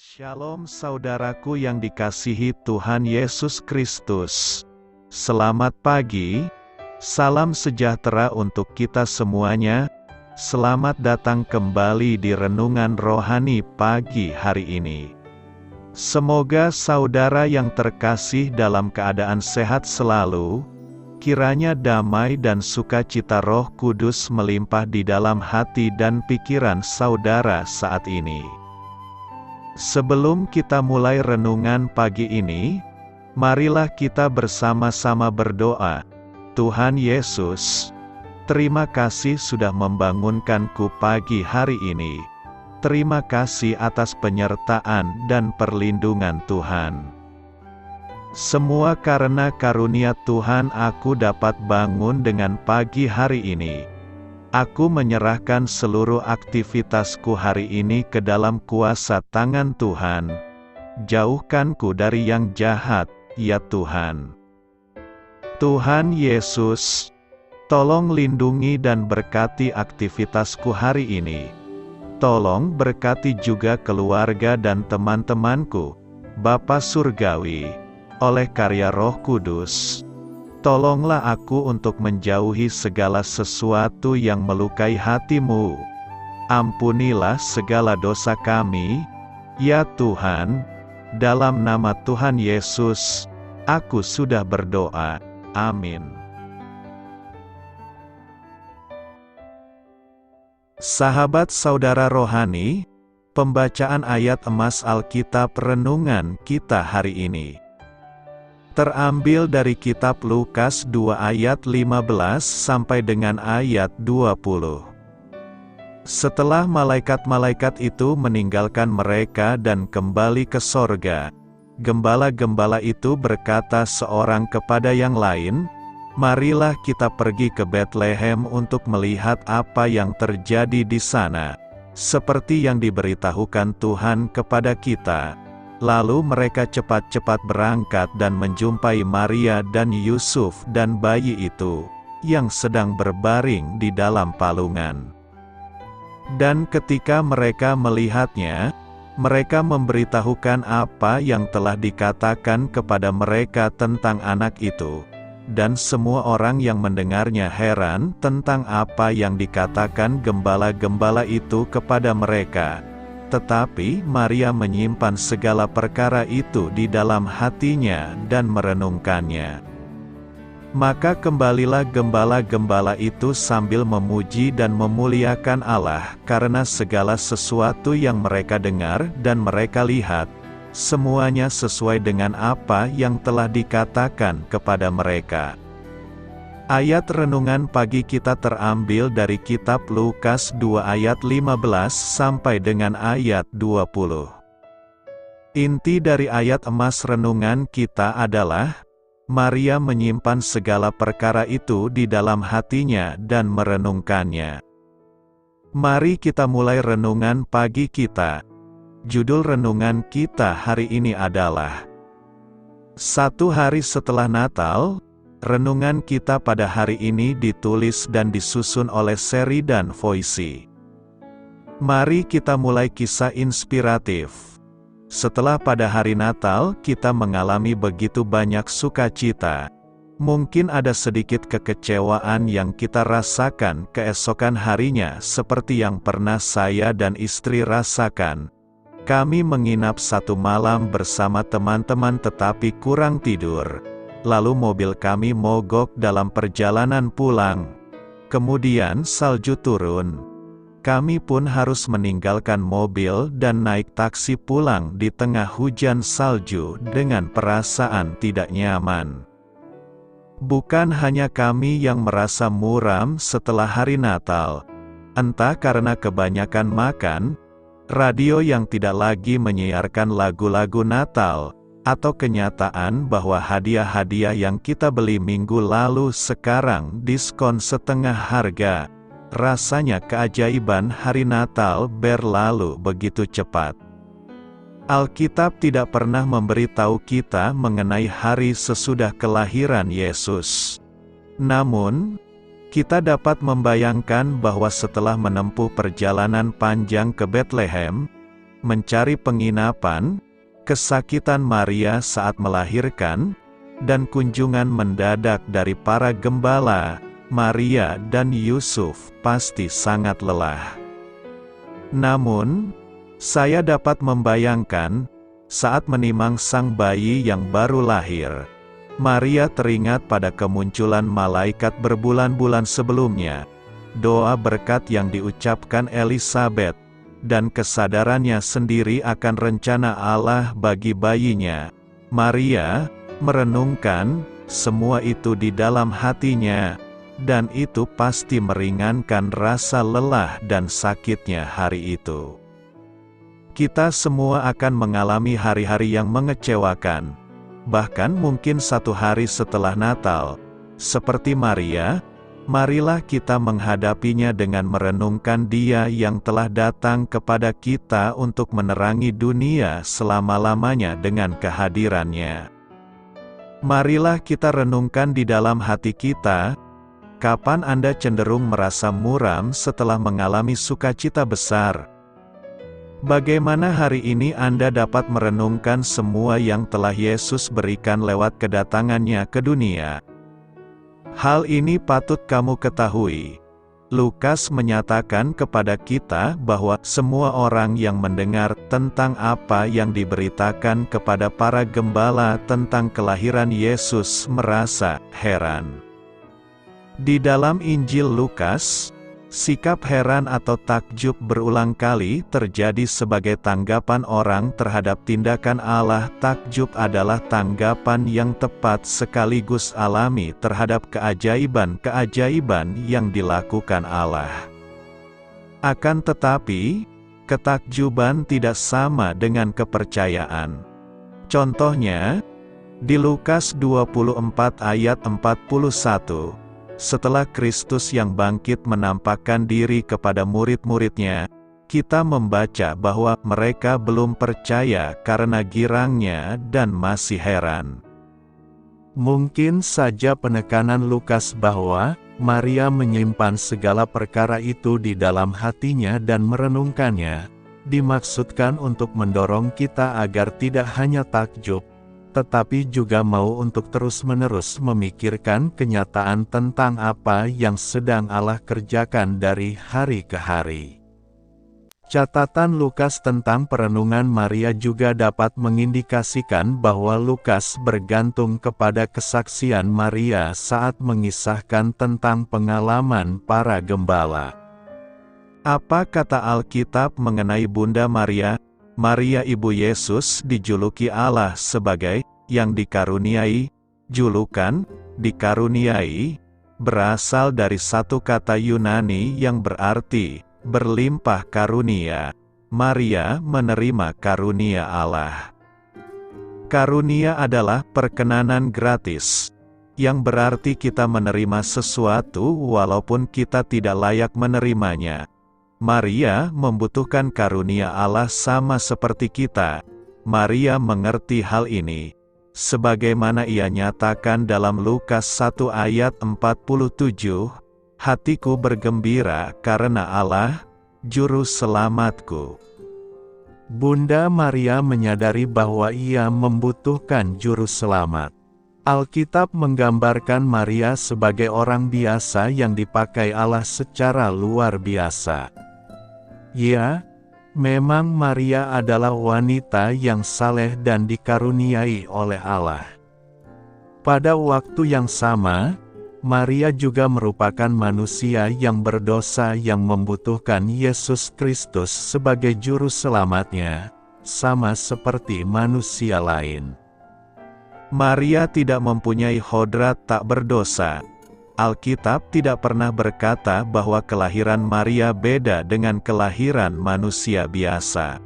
Shalom saudaraku yang dikasihi Tuhan Yesus Kristus. Selamat pagi, salam sejahtera untuk kita semuanya. Selamat datang kembali di Renungan Rohani pagi hari ini. Semoga saudara yang terkasih dalam keadaan sehat selalu. Kiranya damai dan sukacita Roh Kudus melimpah di dalam hati dan pikiran saudara saat ini. Sebelum kita mulai renungan pagi ini, marilah kita bersama-sama berdoa. Tuhan Yesus, terima kasih sudah membangunkanku pagi hari ini. Terima kasih atas penyertaan dan perlindungan Tuhan. Semua karena karunia Tuhan aku dapat bangun dengan pagi hari ini. Aku menyerahkan seluruh aktivitasku hari ini ke dalam kuasa tangan Tuhan. Jauhkanku dari yang jahat, ya Tuhan. Tuhan Yesus, tolong lindungi dan berkati aktivitasku hari ini. Tolong berkati juga keluarga dan teman-temanku, Bapa Surgawi, oleh karya Roh Kudus. Tolonglah aku untuk menjauhi segala sesuatu yang melukai hati-Mu. Ampunilah segala dosa kami, ya Tuhan. Dalam nama Tuhan Yesus, aku sudah berdoa. Amin. Sahabat saudara rohani, pembacaan ayat emas Alkitab renungan kita hari ini terambil dari kitab Lukas 2 ayat 15 sampai dengan ayat 20. Setelah malaikat-malaikat itu meninggalkan mereka dan kembali ke sorga, gembala-gembala itu berkata seorang kepada yang lain, "Marilah kita pergi ke Betlehem untuk melihat apa yang terjadi di sana, seperti yang diberitahukan Tuhan kepada kita." Lalu mereka cepat-cepat berangkat dan menjumpai Maria dan Yusuf dan bayi itu, yang sedang berbaring di dalam palungan. Dan ketika mereka melihatnya, mereka memberitahukan apa yang telah dikatakan kepada mereka tentang anak itu. Dan semua orang yang mendengarnya heran tentang apa yang dikatakan gembala-gembala itu kepada mereka. Tetapi Maria menyimpan segala perkara itu di dalam hatinya dan merenungkannya. Maka kembalilah gembala-gembala itu sambil memuji dan memuliakan Allah karena segala sesuatu yang mereka dengar dan mereka lihat, semuanya sesuai dengan apa yang telah dikatakan kepada mereka. Ayat renungan pagi kita terambil dari kitab Lukas 2 ayat 15 sampai dengan ayat 20. Inti dari ayat emas renungan kita adalah, Maria menyimpan segala perkara itu di dalam hatinya dan merenungkannya. Mari kita mulai renungan pagi kita. Judul renungan kita hari ini adalah Satu hari setelah Natal. Renungan kita pada hari ini ditulis dan disusun oleh Sheridan Voysey. Mari kita mulai kisah inspiratif. Setelah pada hari Natal kita mengalami begitu banyak sukacita, mungkin ada sedikit kekecewaan yang kita rasakan keesokan harinya seperti yang pernah saya dan istri rasakan. Kami menginap satu malam bersama teman-teman tetapi kurang tidur. Lalu mobil kami mogok dalam perjalanan pulang. Kemudian salju turun. Kami pun harus meninggalkan mobil dan naik taksi pulang di tengah hujan salju dengan perasaan tidak nyaman. Bukan hanya kami yang merasa muram setelah hari Natal. Entah karena kebanyakan makan, radio yang tidak lagi menyiarkan lagu-lagu Natal, atau kenyataan bahwa hadiah-hadiah yang kita beli minggu lalu sekarang diskon setengah harga. Rasanya keajaiban hari Natal berlalu begitu cepat. Alkitab tidak pernah memberitahu kita mengenai hari sesudah kelahiran Yesus. Namun, kita dapat membayangkan bahwa setelah menempuh perjalanan panjang ke Betlehem, mencari penginapan, kesakitan Maria saat melahirkan, dan kunjungan mendadak dari para gembala, Maria dan Yusuf pasti sangat lelah. Namun, saya dapat membayangkan, saat menimang sang bayi yang baru lahir, Maria teringat pada kemunculan malaikat berbulan-bulan sebelumnya, doa berkat yang diucapkan Elizabeth, dan kesadarannya sendiri akan rencana Allah bagi bayinya. Maria merenungkan semua itu di dalam hatinya, dan itu pasti meringankan rasa lelah dan sakitnya hari itu. Kita semua akan mengalami hari-hari yang mengecewakan, bahkan mungkin satu hari setelah Natal. Seperti Maria, marilah kita menghadapinya dengan merenungkan Dia yang telah datang kepada kita untuk menerangi dunia selama-lamanya dengan kehadirannya. Marilah kita renungkan di dalam hati kita, kapan Anda cenderung merasa muram setelah mengalami sukacita besar? Bagaimana hari ini Anda dapat merenungkan semua yang telah Yesus berikan lewat kedatangannya ke dunia? Hal ini patut kamu ketahui. Lukas menyatakan kepada kita bahwa semua orang yang mendengar tentang apa yang diberitakan kepada para gembala tentang kelahiran Yesus merasa heran. Di dalam Injil Lukas, sikap heran atau takjub berulang kali terjadi sebagai tanggapan orang terhadap tindakan Allah. Takjub adalah tanggapan yang tepat sekaligus alami terhadap keajaiban-keajaiban yang dilakukan Allah. Akan tetapi, ketakjuban tidak sama dengan kepercayaan. Contohnya, di Lukas 24 ayat 41, setelah Kristus yang bangkit menampakkan diri kepada murid-muridnya, kita membaca bahwa mereka belum percaya karena girangnya dan masih heran. Mungkin saja penekanan Lukas bahwa Maria menyimpan segala perkara itu di dalam hatinya dan merenungkannya, dimaksudkan untuk mendorong kita agar tidak hanya takjub, tetapi juga mau untuk terus-menerus memikirkan kenyataan tentang apa yang sedang Allah kerjakan dari hari ke hari. Catatan Lukas tentang perenungan Maria juga dapat mengindikasikan bahwa Lukas bergantung kepada kesaksian Maria saat mengisahkan tentang pengalaman para gembala. Apa kata Alkitab mengenai Bunda Maria? Maria Ibu Yesus dijuluki Allah sebagai yang dikaruniai. Julukan dikaruniai berasal dari satu kata Yunani yang berarti berlimpah karunia. Maria menerima karunia Allah. Karunia adalah perkenanan gratis, yang berarti kita menerima sesuatu walaupun kita tidak layak menerimanya. Maria membutuhkan karunia Allah sama seperti kita. Maria mengerti hal ini, sebagaimana ia nyatakan dalam Lukas 1 ayat 47, hatiku bergembira karena Allah, Juru Selamatku. Bunda Maria menyadari bahwa ia membutuhkan Juru Selamat. Alkitab menggambarkan Maria sebagai orang biasa yang dipakai Allah secara luar biasa. Ya, memang Maria adalah wanita yang saleh dan dikaruniai oleh Allah. Pada waktu yang sama, Maria juga merupakan manusia yang berdosa yang membutuhkan Yesus Kristus sebagai juru selamatnya, sama seperti manusia lain. Maria tidak mempunyai hodrat tak berdosa. Alkitab tidak pernah berkata bahwa kelahiran Maria beda dengan kelahiran manusia biasa.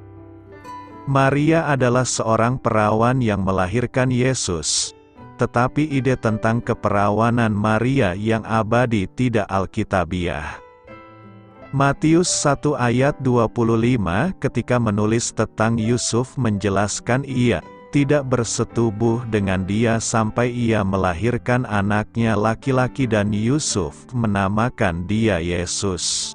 Maria adalah seorang perawan yang melahirkan Yesus, tetapi ide tentang keperawanan Maria yang abadi tidak alkitabiah. Matius 1 ayat 25 ketika menulis tentang Yusuf menjelaskan ia tidak bersetubuh dengan dia sampai ia melahirkan anaknya laki-laki dan Yusuf menamakan dia Yesus.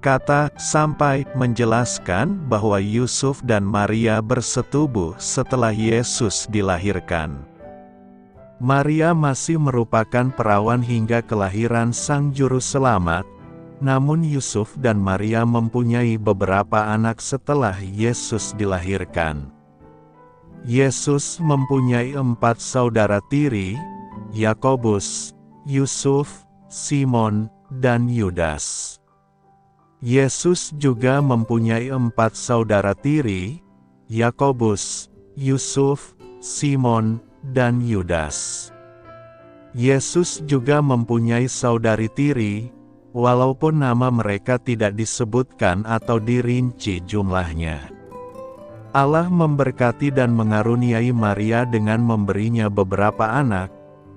Kata "sampai" menjelaskan bahwa Yusuf dan Maria bersetubuh setelah Yesus dilahirkan. Maria masih merupakan perawan hingga kelahiran Sang Juru Selamat, namun Yusuf dan Maria mempunyai beberapa anak setelah Yesus dilahirkan. Yesus mempunyai 4 saudara tiri, Yakobus, Yusuf, Simon, dan Yudas. Yesus juga mempunyai 4 saudara tiri, Yakobus, Yusuf, Simon, dan Yudas. Yesus juga mempunyai saudari tiri, walaupun nama mereka tidak disebutkan atau dirinci jumlahnya. Allah memberkati dan mengaruniai Maria dengan memberinya beberapa anak,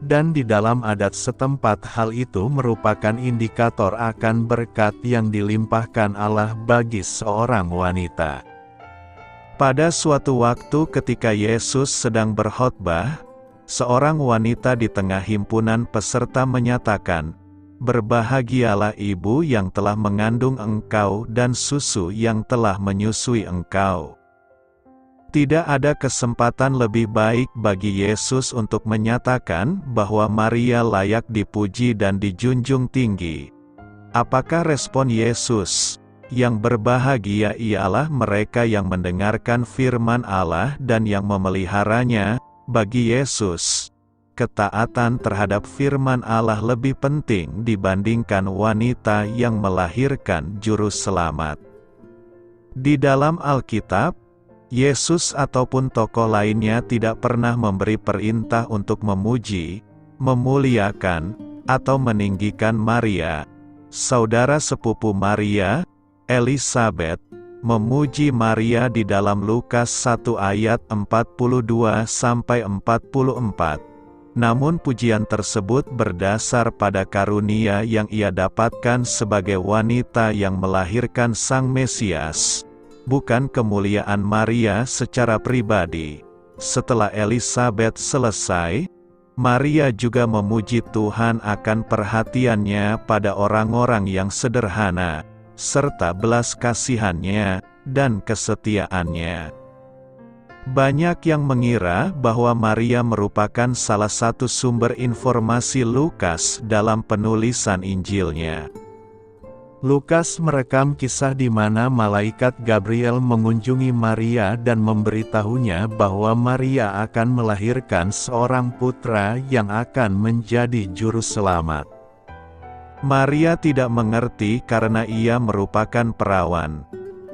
dan di dalam adat setempat hal itu merupakan indikator akan berkat yang dilimpahkan Allah bagi seorang wanita. Pada suatu waktu ketika Yesus sedang berkhotbah, seorang wanita di tengah himpunan peserta menyatakan, "Berbahagialah ibu yang telah mengandung engkau dan susu yang telah menyusui engkau." Tidak ada kesempatan lebih baik bagi Yesus untuk menyatakan bahwa Maria layak dipuji dan dijunjung tinggi. Apakah respon Yesus? Yang berbahagia ialah mereka yang mendengarkan firman Allah dan yang memeliharanya. Bagi Yesus, ketaatan terhadap firman Allah lebih penting dibandingkan wanita yang melahirkan juru selamat. Di dalam Alkitab, Yesus ataupun tokoh lainnya tidak pernah memberi perintah untuk memuji, memuliakan, atau meninggikan Maria. Saudara sepupu Maria, Elisabet, memuji Maria di dalam Lukas 1 ayat 42-44. Namun pujian tersebut berdasar pada karunia yang ia dapatkan sebagai wanita yang melahirkan Sang Mesias, bukan kemuliaan Maria secara pribadi. Setelah Elisabet selesai, Maria juga memuji Tuhan akan perhatiannya pada orang-orang yang sederhana, serta belas kasihannya dan kesetiaannya. Banyak yang mengira bahwa Maria merupakan salah satu sumber informasi Lukas dalam penulisan Injilnya. Lukas merekam kisah di mana malaikat Gabriel mengunjungi Maria dan memberitahunya bahwa Maria akan melahirkan seorang putra yang akan menjadi juru selamat. Maria tidak mengerti karena ia merupakan perawan.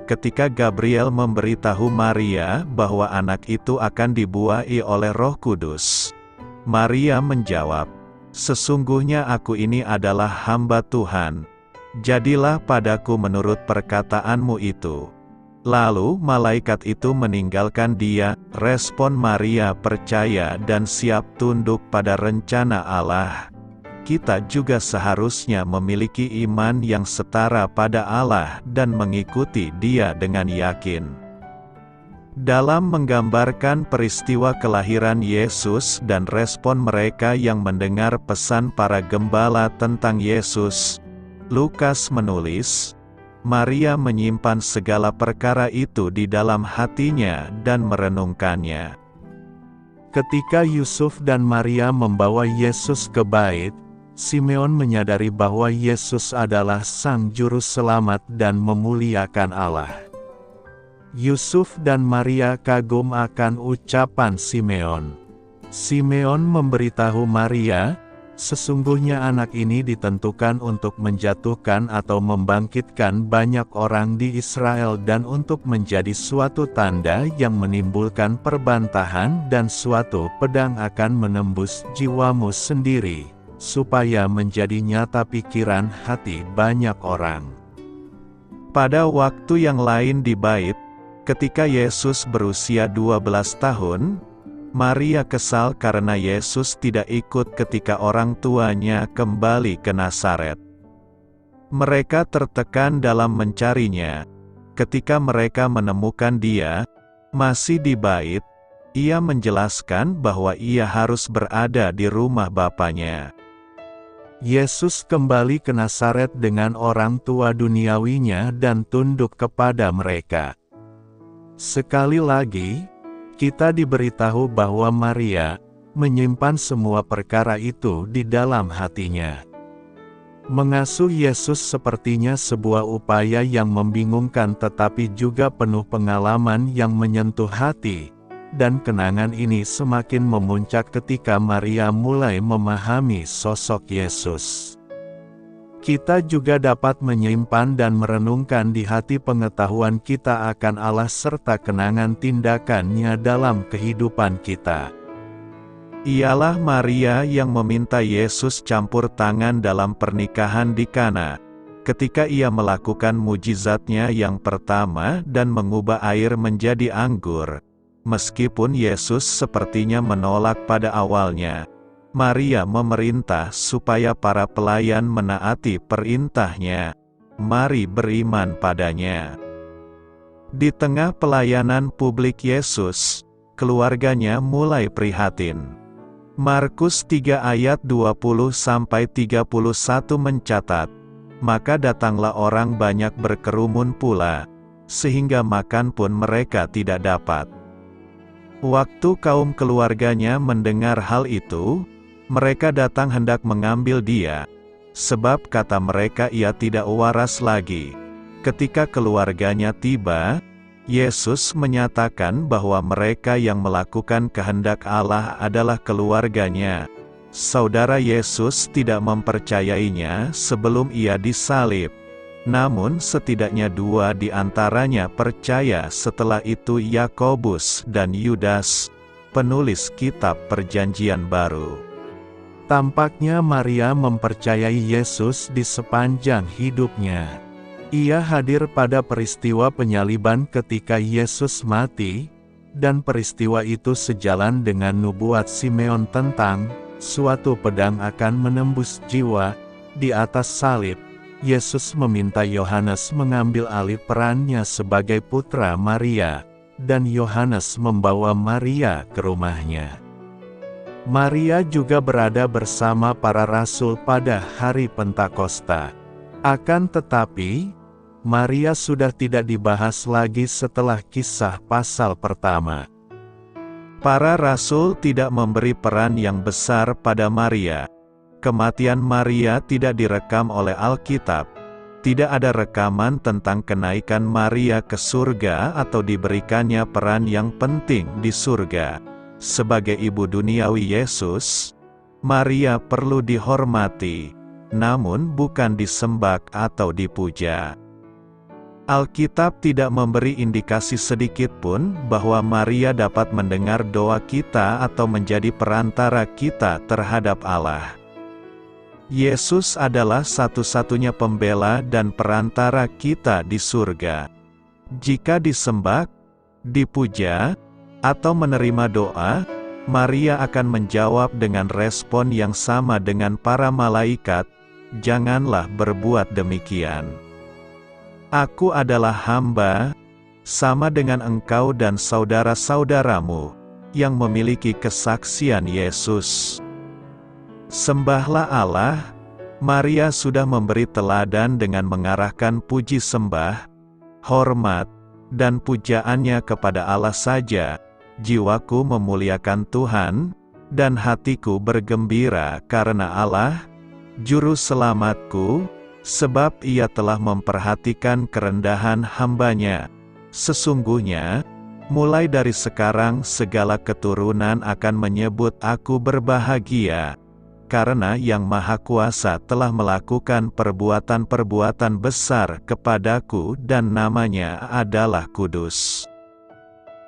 Ketika Gabriel memberitahu Maria bahwa anak itu akan dibuai oleh Roh Kudus, Maria menjawab, "Sesungguhnya aku ini adalah hamba Tuhan. Jadilah padaku menurut perkataanmu itu." Lalu malaikat itu meninggalkan dia. Respon Maria percaya dan siap tunduk pada rencana Allah. Kita juga seharusnya memiliki iman yang setara pada Allah dan mengikuti Dia dengan yakin. Dalam menggambarkan peristiwa kelahiran Yesus dan respon mereka yang mendengar pesan para gembala tentang Yesus, Lukas menulis, Maria menyimpan segala perkara itu di dalam hatinya dan merenungkannya. Ketika Yusuf dan Maria membawa Yesus ke bait, Simeon menyadari bahwa Yesus adalah Sang Juru Selamat dan memuliakan Allah. Yusuf dan Maria kagum akan ucapan Simeon. Simeon memberitahu Maria, sesungguhnya anak ini ditentukan untuk menjatuhkan atau membangkitkan banyak orang di Israel dan untuk menjadi suatu tanda yang menimbulkan perbantahan dan suatu pedang akan menembus jiwamu sendiri, supaya menjadi nyata pikiran hati banyak orang. Pada waktu yang lain di bait, ketika Yesus berusia 12 tahun, Maria kesal karena Yesus tidak ikut ketika orang tuanya kembali ke Nazaret. Mereka tertekan dalam mencarinya. Ketika mereka menemukan dia, masih di bait, ia menjelaskan bahwa ia harus berada di rumah bapanya. Yesus kembali ke Nazaret dengan orang tua duniawinya dan tunduk kepada mereka. Sekali lagi, kita diberitahu bahwa Maria menyimpan semua perkara itu di dalam hatinya. Mengasuh Yesus sepertinya sebuah upaya yang membingungkan tetapi juga penuh pengalaman yang menyentuh hati, dan kenangan ini semakin memuncak ketika Maria mulai memahami sosok Yesus. Kita juga dapat menyimpan dan merenungkan di hati pengetahuan kita akan Allah serta kenangan tindakannya dalam kehidupan kita. Ialah Maria yang meminta Yesus campur tangan dalam pernikahan di Kana, ketika ia melakukan mujizatnya yang pertama dan mengubah air menjadi anggur. Meskipun Yesus sepertinya menolak pada awalnya, Maria memerintah supaya para pelayan menaati perintahnya. Mari beriman padanya. Di tengah pelayanan publik Yesus, keluarganya mulai prihatin. Markus 3 ayat 20-31 mencatat, "Maka datanglah orang banyak berkerumun pula, sehingga makan pun mereka tidak dapat." Waktu kaum keluarganya mendengar hal itu, mereka datang hendak mengambil dia, sebab kata mereka ia tidak waras lagi. Ketika keluarganya tiba, Yesus menyatakan bahwa mereka yang melakukan kehendak Allah adalah keluarganya. Saudara Yesus tidak mempercayainya sebelum ia disalib. Namun setidaknya 2 di antaranya percaya setelah itu, Yakobus dan Yudas, penulis kitab Perjanjian Baru. Tampaknya Maria mempercayai Yesus di sepanjang hidupnya. Ia hadir pada peristiwa penyaliban ketika Yesus mati, dan peristiwa itu sejalan dengan nubuat Simeon tentang suatu pedang akan menembus jiwa di atas salib. Yesus meminta Yohanes mengambil alih perannya sebagai putra Maria, dan Yohanes membawa Maria ke rumahnya. Maria juga berada bersama para rasul pada hari Pentakosta. Akan tetapi, Maria sudah tidak dibahas lagi setelah kisah pasal pertama. Para rasul tidak memberi peran yang besar pada Maria. Kematian Maria tidak direkam oleh Alkitab. Tidak ada rekaman tentang kenaikan Maria ke surga atau diberikannya peran yang penting di surga. Sebagai ibu duniawi Yesus, Maria perlu dihormati, namun bukan disembah atau dipuja. Alkitab tidak memberi indikasi sedikit pun bahwa Maria dapat mendengar doa kita atau menjadi perantara kita terhadap Allah. Yesus adalah satu-satunya pembela dan perantara kita di surga. Jika disembah, dipuja, atau menerima doa, Maria akan menjawab dengan respon yang sama dengan para malaikat, "Janganlah berbuat demikian. Aku adalah hamba, sama dengan engkau dan saudara-saudaramu, yang memiliki kesaksian Yesus." Sembahlah Allah. Maria sudah memberi teladan dengan mengarahkan puji sembah, hormat, dan pujaannya kepada Allah saja. Jiwaku memuliakan Tuhan, dan hatiku bergembira karena Allah, Juru Selamatku, sebab Ia telah memperhatikan kerendahan hamba-Nya. Sesungguhnya, mulai dari sekarang segala keturunan akan menyebut aku berbahagia, karena Yang Maha Kuasa telah melakukan perbuatan-perbuatan besar kepadaku dan namanya adalah kudus.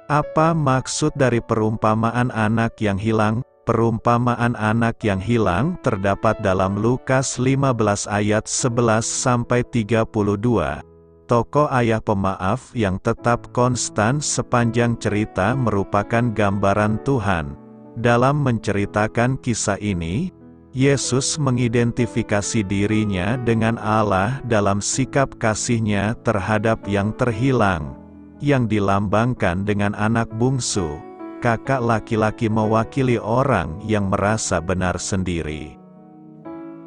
Apa maksud dari perumpamaan anak yang hilang? Perumpamaan anak yang hilang terdapat dalam Lukas 15 ayat 11-32. Tokoh ayah pemaaf yang tetap konstan sepanjang cerita merupakan gambaran Tuhan. Dalam menceritakan kisah ini, Yesus mengidentifikasi dirinya dengan Allah dalam sikap kasih-Nya terhadap yang terhilang, yang dilambangkan dengan anak bungsu, kakak laki-laki mewakili orang yang merasa benar sendiri.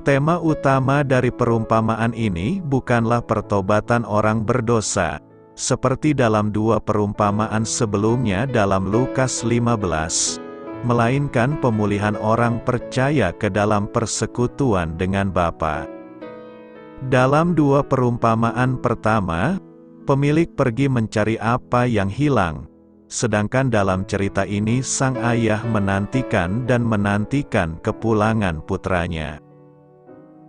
Tema utama dari perumpamaan ini bukanlah pertobatan orang berdosa, seperti dalam dua perumpamaan sebelumnya dalam Lukas 15, melainkan pemulihan orang percaya ke dalam persekutuan dengan Bapa. Dalam dua perumpamaan pertama, pemilik pergi mencari apa yang hilang, sedangkan dalam cerita ini sang ayah menantikan dan menantikan kepulangan putranya.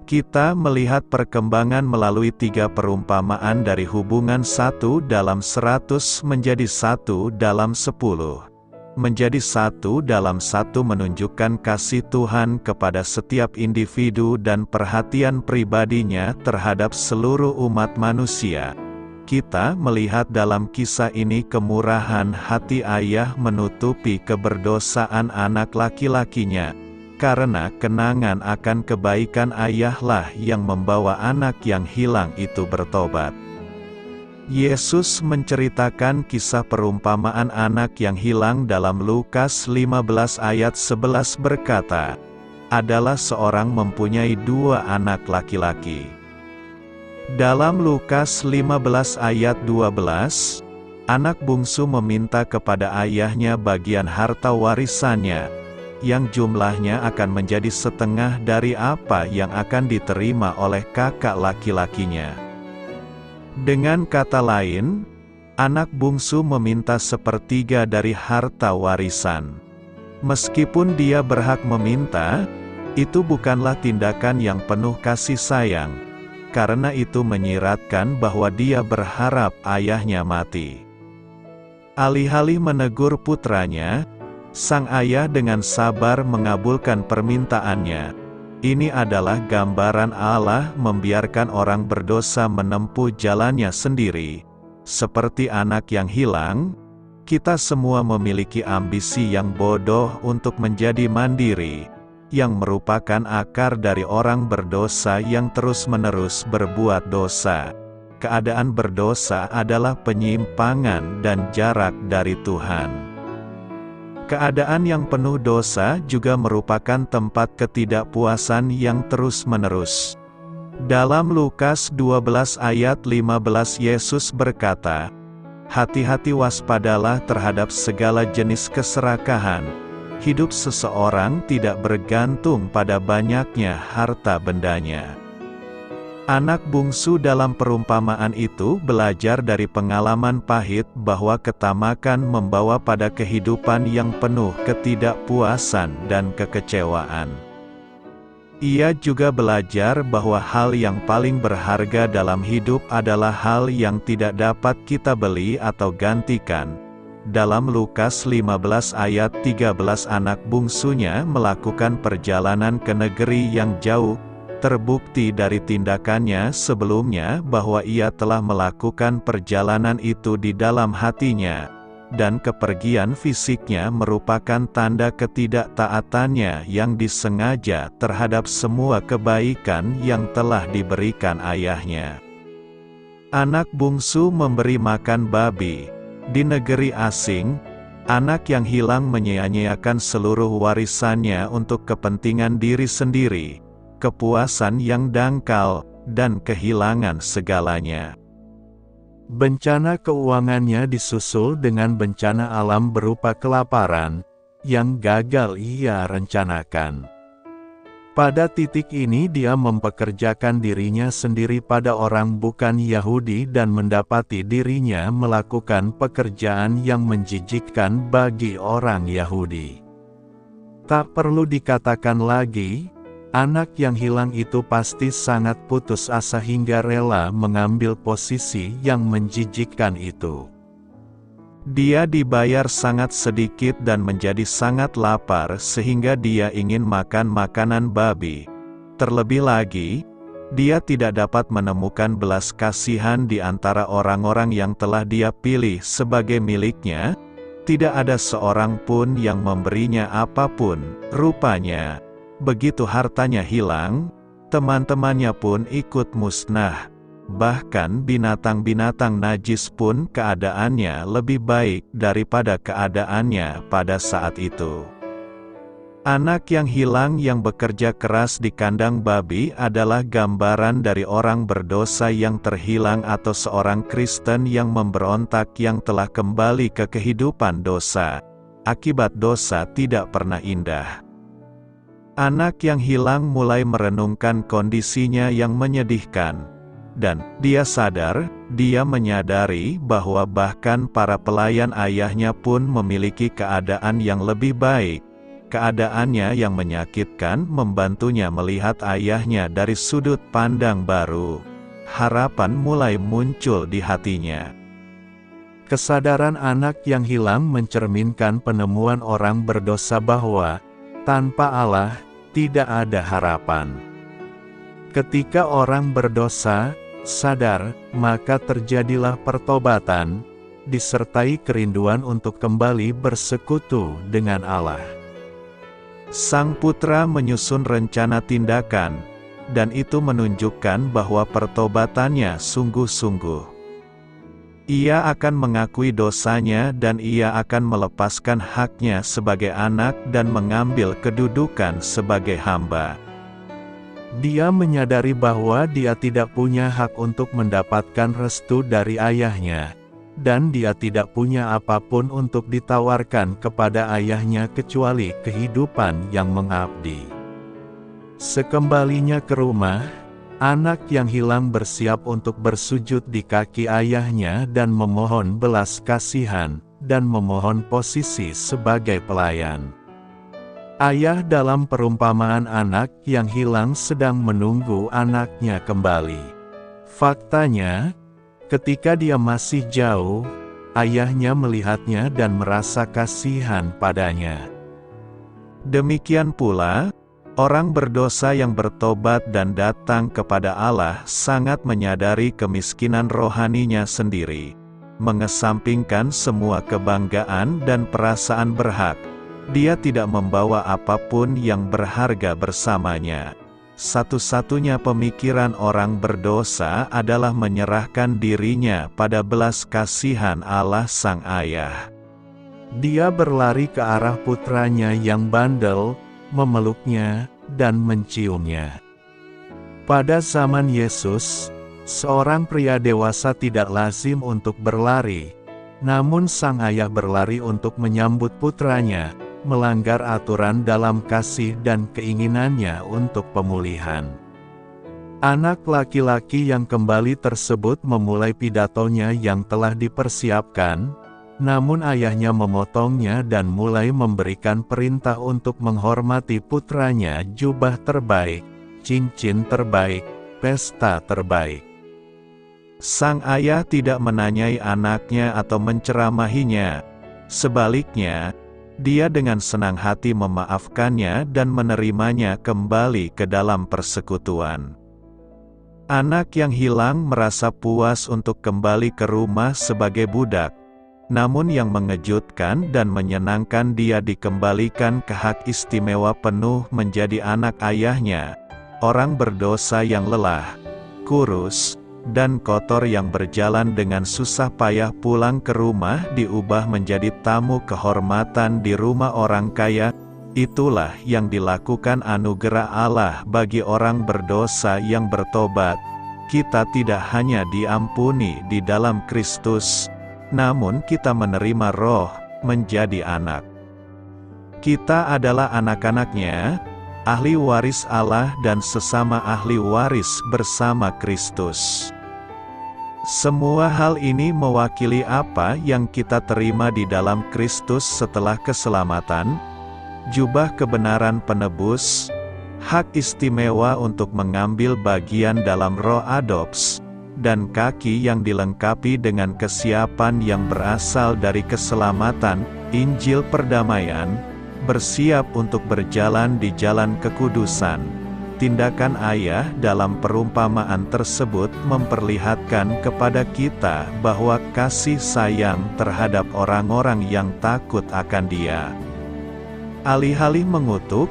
Kita melihat perkembangan melalui tiga perumpamaan dari hubungan 1 dalam 100 menjadi 1 dalam 10. Menjadi 1 dalam 1 menunjukkan kasih Tuhan kepada setiap individu dan perhatian pribadinya terhadap seluruh umat manusia. Kita melihat dalam kisah ini kemurahan hati ayah menutupi keberdosaan anak laki-lakinya, karena kenangan akan kebaikan ayahlah yang membawa anak yang hilang itu bertobat. Yesus menceritakan kisah perumpamaan anak yang hilang dalam Lukas 15 ayat 11 berkata, "Adalah seorang mempunyai 2 anak laki-laki." Dalam Lukas 15 ayat 12, anak bungsu meminta kepada ayahnya bagian harta warisannya, yang jumlahnya akan menjadi setengah dari apa yang akan diterima oleh kakak laki-lakinya. Dengan kata lain, anak bungsu meminta sepertiga dari harta warisan. Meskipun dia berhak meminta, itu bukanlah tindakan yang penuh kasih sayang, karena itu menyiratkan bahwa dia berharap ayahnya mati. Alih-alih menegur putranya, sang ayah dengan sabar mengabulkan permintaannya. Ini adalah gambaran Allah membiarkan orang berdosa menempuh jalannya sendiri. Seperti anak yang hilang, kita semua memiliki ambisi yang bodoh untuk menjadi mandiri, yang merupakan akar dari orang berdosa yang terus-menerus berbuat dosa. Keadaan berdosa adalah penyimpangan dan jarak dari Tuhan. Keadaan yang penuh dosa juga merupakan tempat ketidakpuasan yang terus-menerus. Dalam Lukas 12 ayat 15 Yesus berkata, "Hati-hati waspadalah terhadap segala jenis keserakahan. Hidup seseorang tidak bergantung pada banyaknya harta bendanya." Anak bungsu dalam perumpamaan itu belajar dari pengalaman pahit bahwa ketamakan membawa pada kehidupan yang penuh ketidakpuasan dan kekecewaan. Ia juga belajar bahwa hal yang paling berharga dalam hidup adalah hal yang tidak dapat kita beli atau gantikan. Dalam Lukas 15 ayat 13 anak bungsunya melakukan perjalanan ke negeri yang jauh. Terbukti dari tindakannya sebelumnya bahwa ia telah melakukan perjalanan itu di dalam hatinya, dan kepergian fisiknya merupakan tanda ketidaktaatannya yang disengaja terhadap semua kebaikan yang telah diberikan ayahnya. Anak bungsu memberi makan babi. Di negeri asing, anak yang hilang menyia-nyiakan seluruh warisannya untuk kepentingan diri sendiri, kepuasan yang dangkal, dan kehilangan segalanya. Bencana keuangannya disusul dengan bencana alam berupa kelaparan, yang gagal ia rencanakan. Pada titik ini dia mempekerjakan dirinya sendiri pada orang bukan Yahudi dan mendapati dirinya melakukan pekerjaan yang menjijikkan bagi orang Yahudi. Tak perlu dikatakan lagi, anak yang hilang itu pasti sangat putus asa hingga rela mengambil posisi yang menjijikkan itu. Dia dibayar sangat sedikit dan menjadi sangat lapar sehingga dia ingin makan makanan babi. Terlebih lagi, dia tidak dapat menemukan belas kasihan di antara orang-orang yang telah dia pilih sebagai miliknya. Tidak ada seorang pun yang memberinya apapun. Rupanya, begitu hartanya hilang, teman-temannya pun ikut musnah. Bahkan binatang-binatang najis pun keadaannya lebih baik daripada keadaannya pada saat itu. Anak yang hilang yang bekerja keras di kandang babi adalah gambaran dari orang berdosa yang terhilang atau seorang Kristen yang memberontak yang telah kembali ke kehidupan dosa. Akibat dosa tidak pernah indah. Anak yang hilang mulai merenungkan kondisinya yang menyedihkan. Dan dia menyadari bahwa bahkan para pelayan ayahnya pun memiliki keadaan yang lebih baik. Keadaannya yang menyakitkan membantunya melihat ayahnya dari sudut pandang baru. Harapan mulai muncul di hatinya. Kesadaran anak yang hilang mencerminkan penemuan orang berdosa bahwa, tanpa Allah, tidak ada harapan. Ketika orang berdosa sadar, maka terjadilah pertobatan, disertai kerinduan untuk kembali bersekutu dengan Allah. Sang putra menyusun rencana tindakan, dan itu menunjukkan bahwa pertobatannya sungguh-sungguh. Ia akan mengakui dosanya dan ia akan melepaskan haknya sebagai anak dan mengambil kedudukan sebagai hamba. Dia menyadari bahwa dia tidak punya hak untuk mendapatkan restu dari ayahnya, dan dia tidak punya apapun untuk ditawarkan kepada ayahnya kecuali kehidupan yang mengabdi. Sekembalinya ke rumah, anak yang hilang bersiap untuk bersujud di kaki ayahnya dan memohon belas kasihan, dan memohon posisi sebagai pelayan. Ayah dalam perumpamaan anak yang hilang sedang menunggu anaknya kembali. Faktanya, ketika dia masih jauh, ayahnya melihatnya dan merasa kasihan padanya. Demikian pula, orang berdosa yang bertobat dan datang kepada Allah sangat menyadari kemiskinan rohaninya sendiri, mengesampingkan semua kebanggaan dan perasaan berhak. Dia tidak membawa apapun yang berharga bersamanya. Satu-satunya pemikiran orang berdosa adalah menyerahkan dirinya pada belas kasihan Allah Sang Ayah. Dia berlari ke arah putranya yang bandel, memeluknya, dan menciumnya. Pada zaman Yesus, seorang pria dewasa tidak lazim untuk berlari, namun sang ayah berlari untuk menyambut putranya, melanggar aturan dalam kasih dan keinginannya untuk pemulihan. Anak laki-laki yang kembali tersebut memulai pidatonya yang telah dipersiapkan, namun ayahnya memotongnya dan mulai memberikan perintah untuk menghormati putranya jubah terbaik, cincin terbaik, pesta terbaik. Sang ayah tidak menanyai anaknya atau menceramahinya. Sebaliknya, dia dengan senang hati memaafkannya dan menerimanya kembali ke dalam persekutuan. Anak yang hilang merasa puas untuk kembali ke rumah sebagai budak. Namun yang mengejutkan dan menyenangkan, dia dikembalikan ke hak istimewa penuh menjadi anak ayahnya, orang berdosa yang lelah, kurus, dan kotor yang berjalan dengan susah payah pulang ke rumah diubah menjadi tamu kehormatan di rumah orang kaya. Itulah yang dilakukan anugerah Allah bagi orang berdosa yang bertobat. Kita tidak hanya diampuni di dalam Kristus, namun kita menerima Roh menjadi anak. Kita adalah anak-anaknya, ahli waris Allah dan sesama ahli waris bersama Kristus. Semua hal ini mewakili apa yang kita terima di dalam Kristus setelah keselamatan, jubah kebenaran penebus, hak istimewa untuk mengambil bagian dalam roh adops, dan kaki yang dilengkapi dengan kesiapan yang berasal dari keselamatan, Injil perdamaian, bersiap untuk berjalan di jalan kekudusan. Tindakan ayah dalam perumpamaan tersebut memperlihatkan kepada kita bahwa kasih sayang terhadap orang-orang yang takut akan Dia. Alih-alih mengutuk,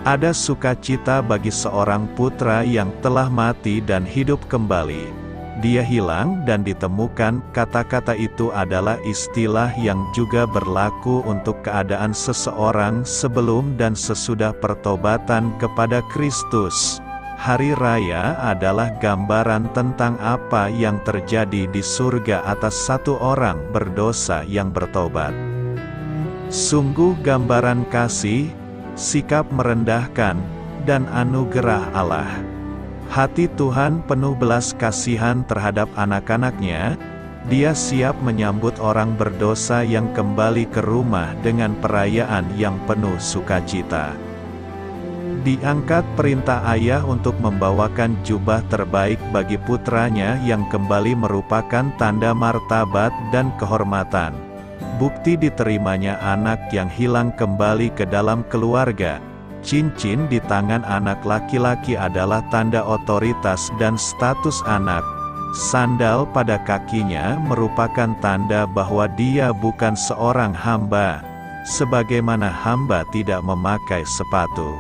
ada sukacita bagi seorang putra yang telah mati dan hidup kembali. Dia hilang dan ditemukan. Kata-kata itu adalah istilah yang juga berlaku untuk keadaan seseorang sebelum dan sesudah pertobatan kepada Kristus. Hari raya adalah gambaran tentang apa yang terjadi di surga atas satu orang berdosa yang bertobat. Sungguh gambaran kasih, sikap merendahkan, dan anugerah Allah. Hati Tuhan penuh belas kasihan terhadap anak-anaknya. Dia siap menyambut orang berdosa yang kembali ke rumah dengan perayaan yang penuh sukacita. Diangkat perintah ayah untuk membawakan jubah terbaik bagi putranya yang kembali merupakan tanda martabat dan kehormatan. Bukti diterimanya anak yang hilang kembali ke dalam keluarga. Cincin di tangan anak laki-laki adalah tanda otoritas dan status anak. Sandal pada kakinya merupakan tanda bahwa dia bukan seorang hamba, sebagaimana hamba tidak memakai sepatu.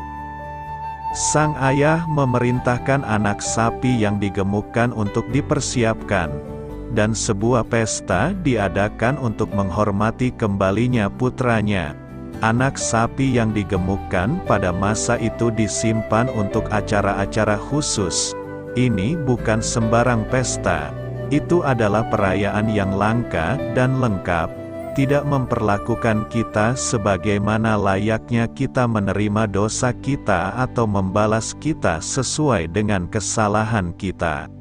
Sang ayah memerintahkan anak sapi yang digemukkan untuk dipersiapkan, dan sebuah pesta diadakan untuk menghormati kembalinya putranya. Anak sapi yang digemukkan pada masa itu disimpan untuk acara-acara khusus. Ini bukan sembarang pesta. Itu adalah perayaan yang langka dan lengkap, tidak memperlakukan kita sebagaimana layaknya kita menerima dosa kita atau membalas kita sesuai dengan kesalahan kita.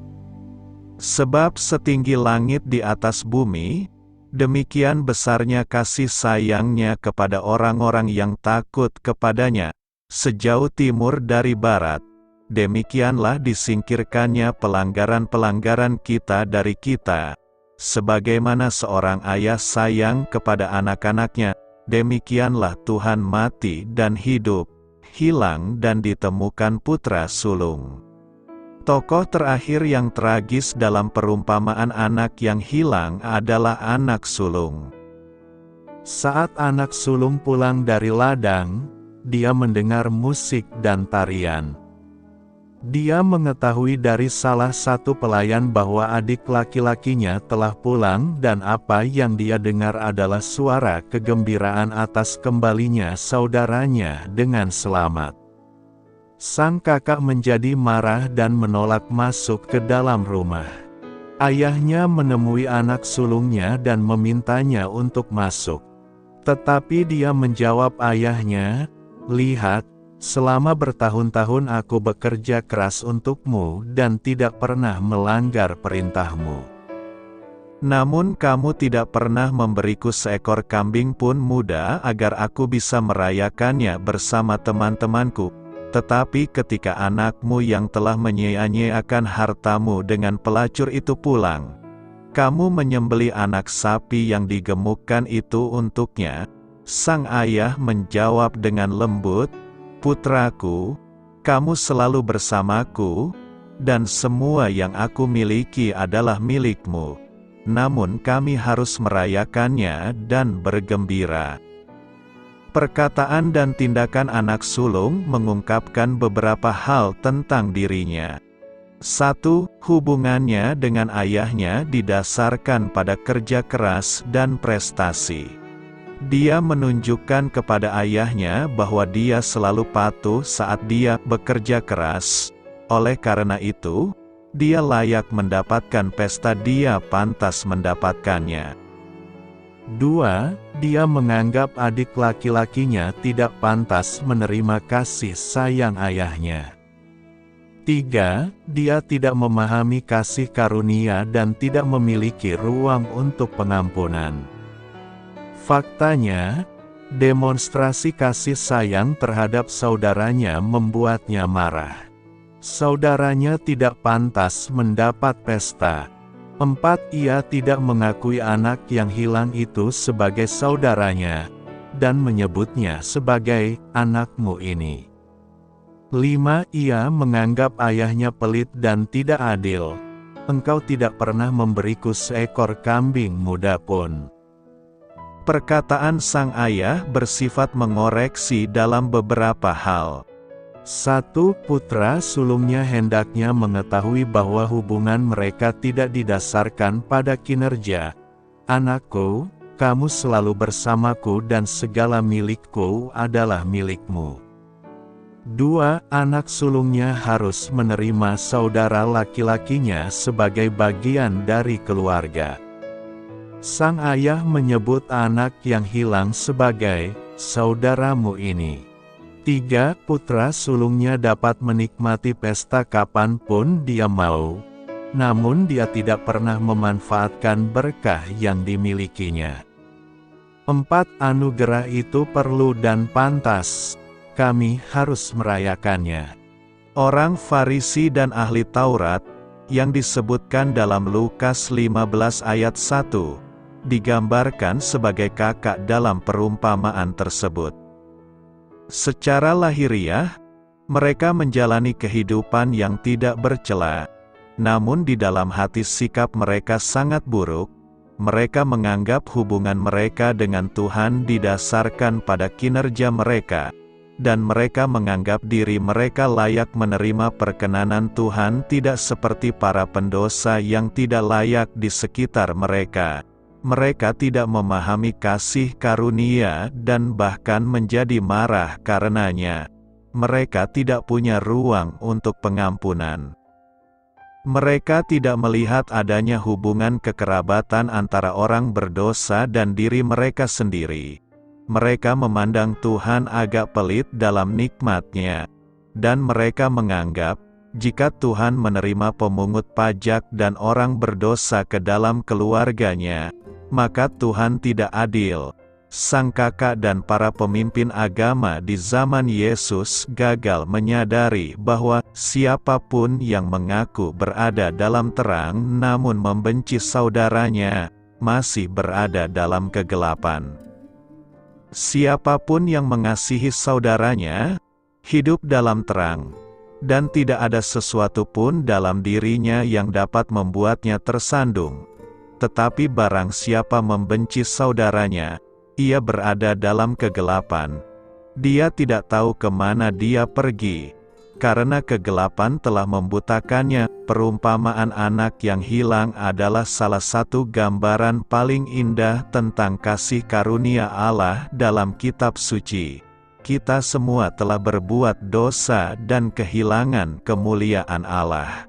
Sebab setinggi langit di atas bumi, demikian besarnya kasih sayangnya kepada orang-orang yang takut kepadanya, sejauh timur dari barat. Demikianlah disingkirkannya pelanggaran-pelanggaran kita dari kita. Sebagaimana seorang ayah sayang kepada anak-anaknya, demikianlah Tuhan mati dan hidup, hilang dan ditemukan putra sulung. Tokoh terakhir yang tragis dalam perumpamaan anak yang hilang adalah anak sulung. Saat anak sulung pulang dari ladang, dia mendengar musik dan tarian. Dia mengetahui dari salah satu pelayan bahwa adik laki-lakinya telah pulang dan apa yang dia dengar adalah suara kegembiraan atas kembalinya saudaranya dengan selamat. Sang kakak menjadi marah dan menolak masuk ke dalam rumah. Ayahnya menemui anak sulungnya dan memintanya untuk masuk. Tetapi dia menjawab ayahnya, "Lihat, selama bertahun-tahun aku bekerja keras untukmu dan tidak pernah melanggar perintahmu. Namun kamu tidak pernah memberiku seekor kambing pun muda agar aku bisa merayakannya bersama teman-temanku. Tetapi ketika anakmu yang telah menyia-nyiakan hartamu dengan pelacur itu pulang, kamu menyembelih anak sapi yang digemukkan itu untuknya." Sang ayah menjawab dengan lembut, "Putraku, kamu selalu bersamaku, dan semua yang aku miliki adalah milikmu. Namun kami harus merayakannya dan bergembira." Perkataan dan tindakan anak sulung mengungkapkan beberapa hal tentang dirinya. 1. Hubungannya dengan ayahnya didasarkan pada kerja keras dan prestasi. Dia menunjukkan kepada ayahnya bahwa dia selalu patuh saat dia bekerja keras. Oleh karena itu, dia layak mendapatkan pesta, dia pantas mendapatkannya. 2. Dia menganggap adik laki-lakinya tidak pantas menerima kasih sayang ayahnya. 3. Dia tidak memahami kasih karunia dan tidak memiliki ruang untuk pengampunan. Faktanya, demonstrasi kasih sayang terhadap saudaranya membuatnya marah. Saudaranya tidak pantas mendapat pesta. 4. Ia tidak mengakui anak yang hilang itu sebagai saudaranya, dan menyebutnya sebagai anakmu ini. 5. Ia menganggap ayahnya pelit dan tidak adil. Engkau tidak pernah memberiku seekor kambing muda pun. Perkataan sang ayah bersifat mengoreksi dalam beberapa hal. Satu putra sulungnya hendaknya mengetahui bahwa hubungan mereka tidak didasarkan pada kinerja. Anakku, kamu selalu bersamaku dan segala milikku adalah milikmu. 2. Anak sulungnya harus menerima saudara laki-lakinya sebagai bagian dari keluarga. Sang ayah menyebut anak yang hilang sebagai saudaramu ini. 3. Putra sulungnya dapat menikmati pesta kapanpun dia mau, namun dia tidak pernah memanfaatkan berkah yang dimilikinya. 4. Anugerah itu perlu dan pantas. Kami harus merayakannya. Orang Farisi dan ahli Taurat, yang disebutkan dalam Lukas 15 ayat 1, digambarkan sebagai kakak dalam perumpamaan tersebut. Secara lahiriah, mereka menjalani kehidupan yang tidak bercela, namun di dalam hati sikap mereka sangat buruk. Mereka menganggap hubungan mereka dengan Tuhan didasarkan pada kinerja mereka, dan mereka menganggap diri mereka layak menerima perkenanan Tuhan tidak seperti para pendosa yang tidak layak di sekitar mereka. Mereka tidak memahami kasih karunia dan bahkan menjadi marah karenanya. Mereka tidak punya ruang untuk pengampunan. Mereka tidak melihat adanya hubungan kekerabatan antara orang berdosa dan diri mereka sendiri. Mereka memandang Tuhan agak pelit dalam nikmat-Nya, dan mereka menganggap, jika Tuhan menerima pemungut pajak dan orang berdosa ke dalam keluarganya, maka Tuhan tidak adil. Sang kakak dan para pemimpin agama di zaman Yesus gagal menyadari bahwa siapapun yang mengaku berada dalam terang namun membenci saudaranya, masih berada dalam kegelapan. Siapapun yang mengasihi saudaranya, hidup dalam terang, dan tidak ada sesuatu pun dalam dirinya yang dapat membuatnya tersandung. Tetapi barang siapa membenci saudaranya, ia berada dalam kegelapan. Dia tidak tahu kemana dia pergi, karena kegelapan telah membutakannya. Perumpamaan anak yang hilang adalah salah satu gambaran paling indah tentang kasih karunia Allah dalam kitab suci. Kita semua telah berbuat dosa dan kehilangan kemuliaan Allah.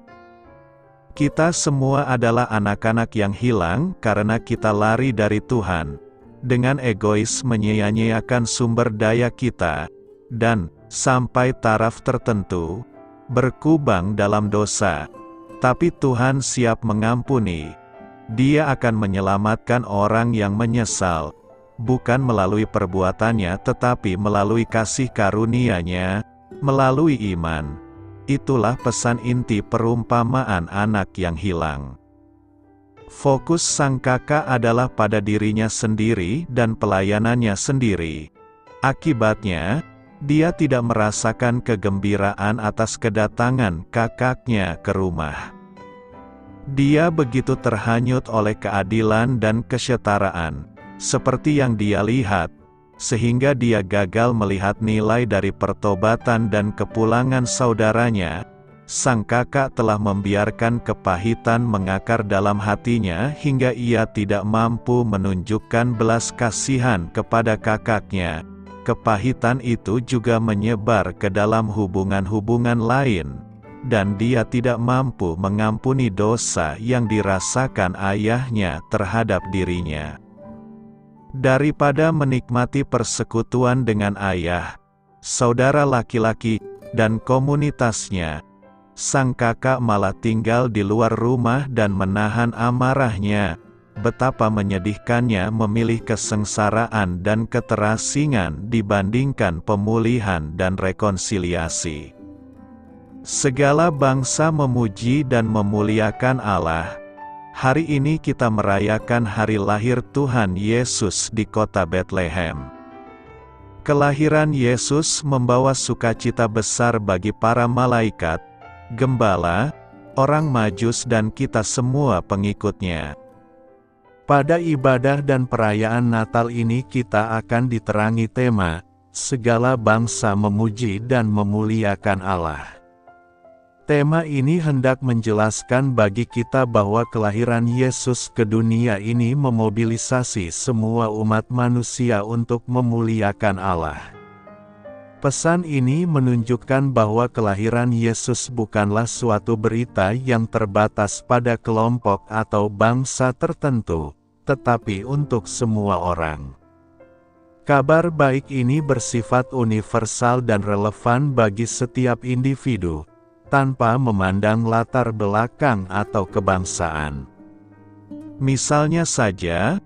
Kita semua adalah anak-anak yang hilang karena kita lari dari Tuhan, dengan egois menyia-nyiakan sumber daya kita, dan, sampai taraf tertentu, berkubang dalam dosa. Tapi Tuhan siap mengampuni. Dia akan menyelamatkan orang yang menyesal, bukan melalui perbuatannya tetapi melalui kasih karunia-Nya, melalui iman. Itulah pesan inti perumpamaan anak yang hilang. Fokus sang kakak adalah pada dirinya sendiri dan pelayanannya sendiri. Akibatnya, dia tidak merasakan kegembiraan atas kedatangan kakaknya ke rumah. Dia begitu terhanyut oleh keadilan dan kesetaraan, seperti yang dia lihat, sehingga dia gagal melihat nilai dari pertobatan dan kepulangan saudaranya. Sang kakak telah membiarkan kepahitan mengakar dalam hatinya hingga ia tidak mampu menunjukkan belas kasihan kepada kakaknya. Kepahitan itu juga menyebar ke dalam hubungan-hubungan lain, dan dia tidak mampu mengampuni dosa yang dirasakan ayahnya terhadap dirinya. Daripada menikmati persekutuan dengan ayah, saudara laki-laki, dan komunitasnya, sang kakak malah tinggal di luar rumah dan menahan amarahnya. Betapa menyedihkannya memilih kesengsaraan dan keterasingan dibandingkan pemulihan dan rekonsiliasi. Segala bangsa memuji dan memuliakan Allah. Hari ini kita merayakan hari lahir Tuhan Yesus di kota Bethlehem. Kelahiran Yesus membawa sukacita besar bagi para malaikat, gembala, orang Majus dan kita semua pengikutnya. Pada ibadah dan perayaan Natal ini kita akan diterangi tema, segala bangsa memuji dan memuliakan Allah. Tema ini hendak menjelaskan bagi kita bahwa kelahiran Yesus ke dunia ini memobilisasi semua umat manusia untuk memuliakan Allah. Pesan ini menunjukkan bahwa kelahiran Yesus bukanlah suatu berita yang terbatas pada kelompok atau bangsa tertentu, tetapi untuk semua orang. Kabar baik ini bersifat universal dan relevan bagi setiap individu, tanpa memandang latar belakang atau kebangsaan. Misalnya saja,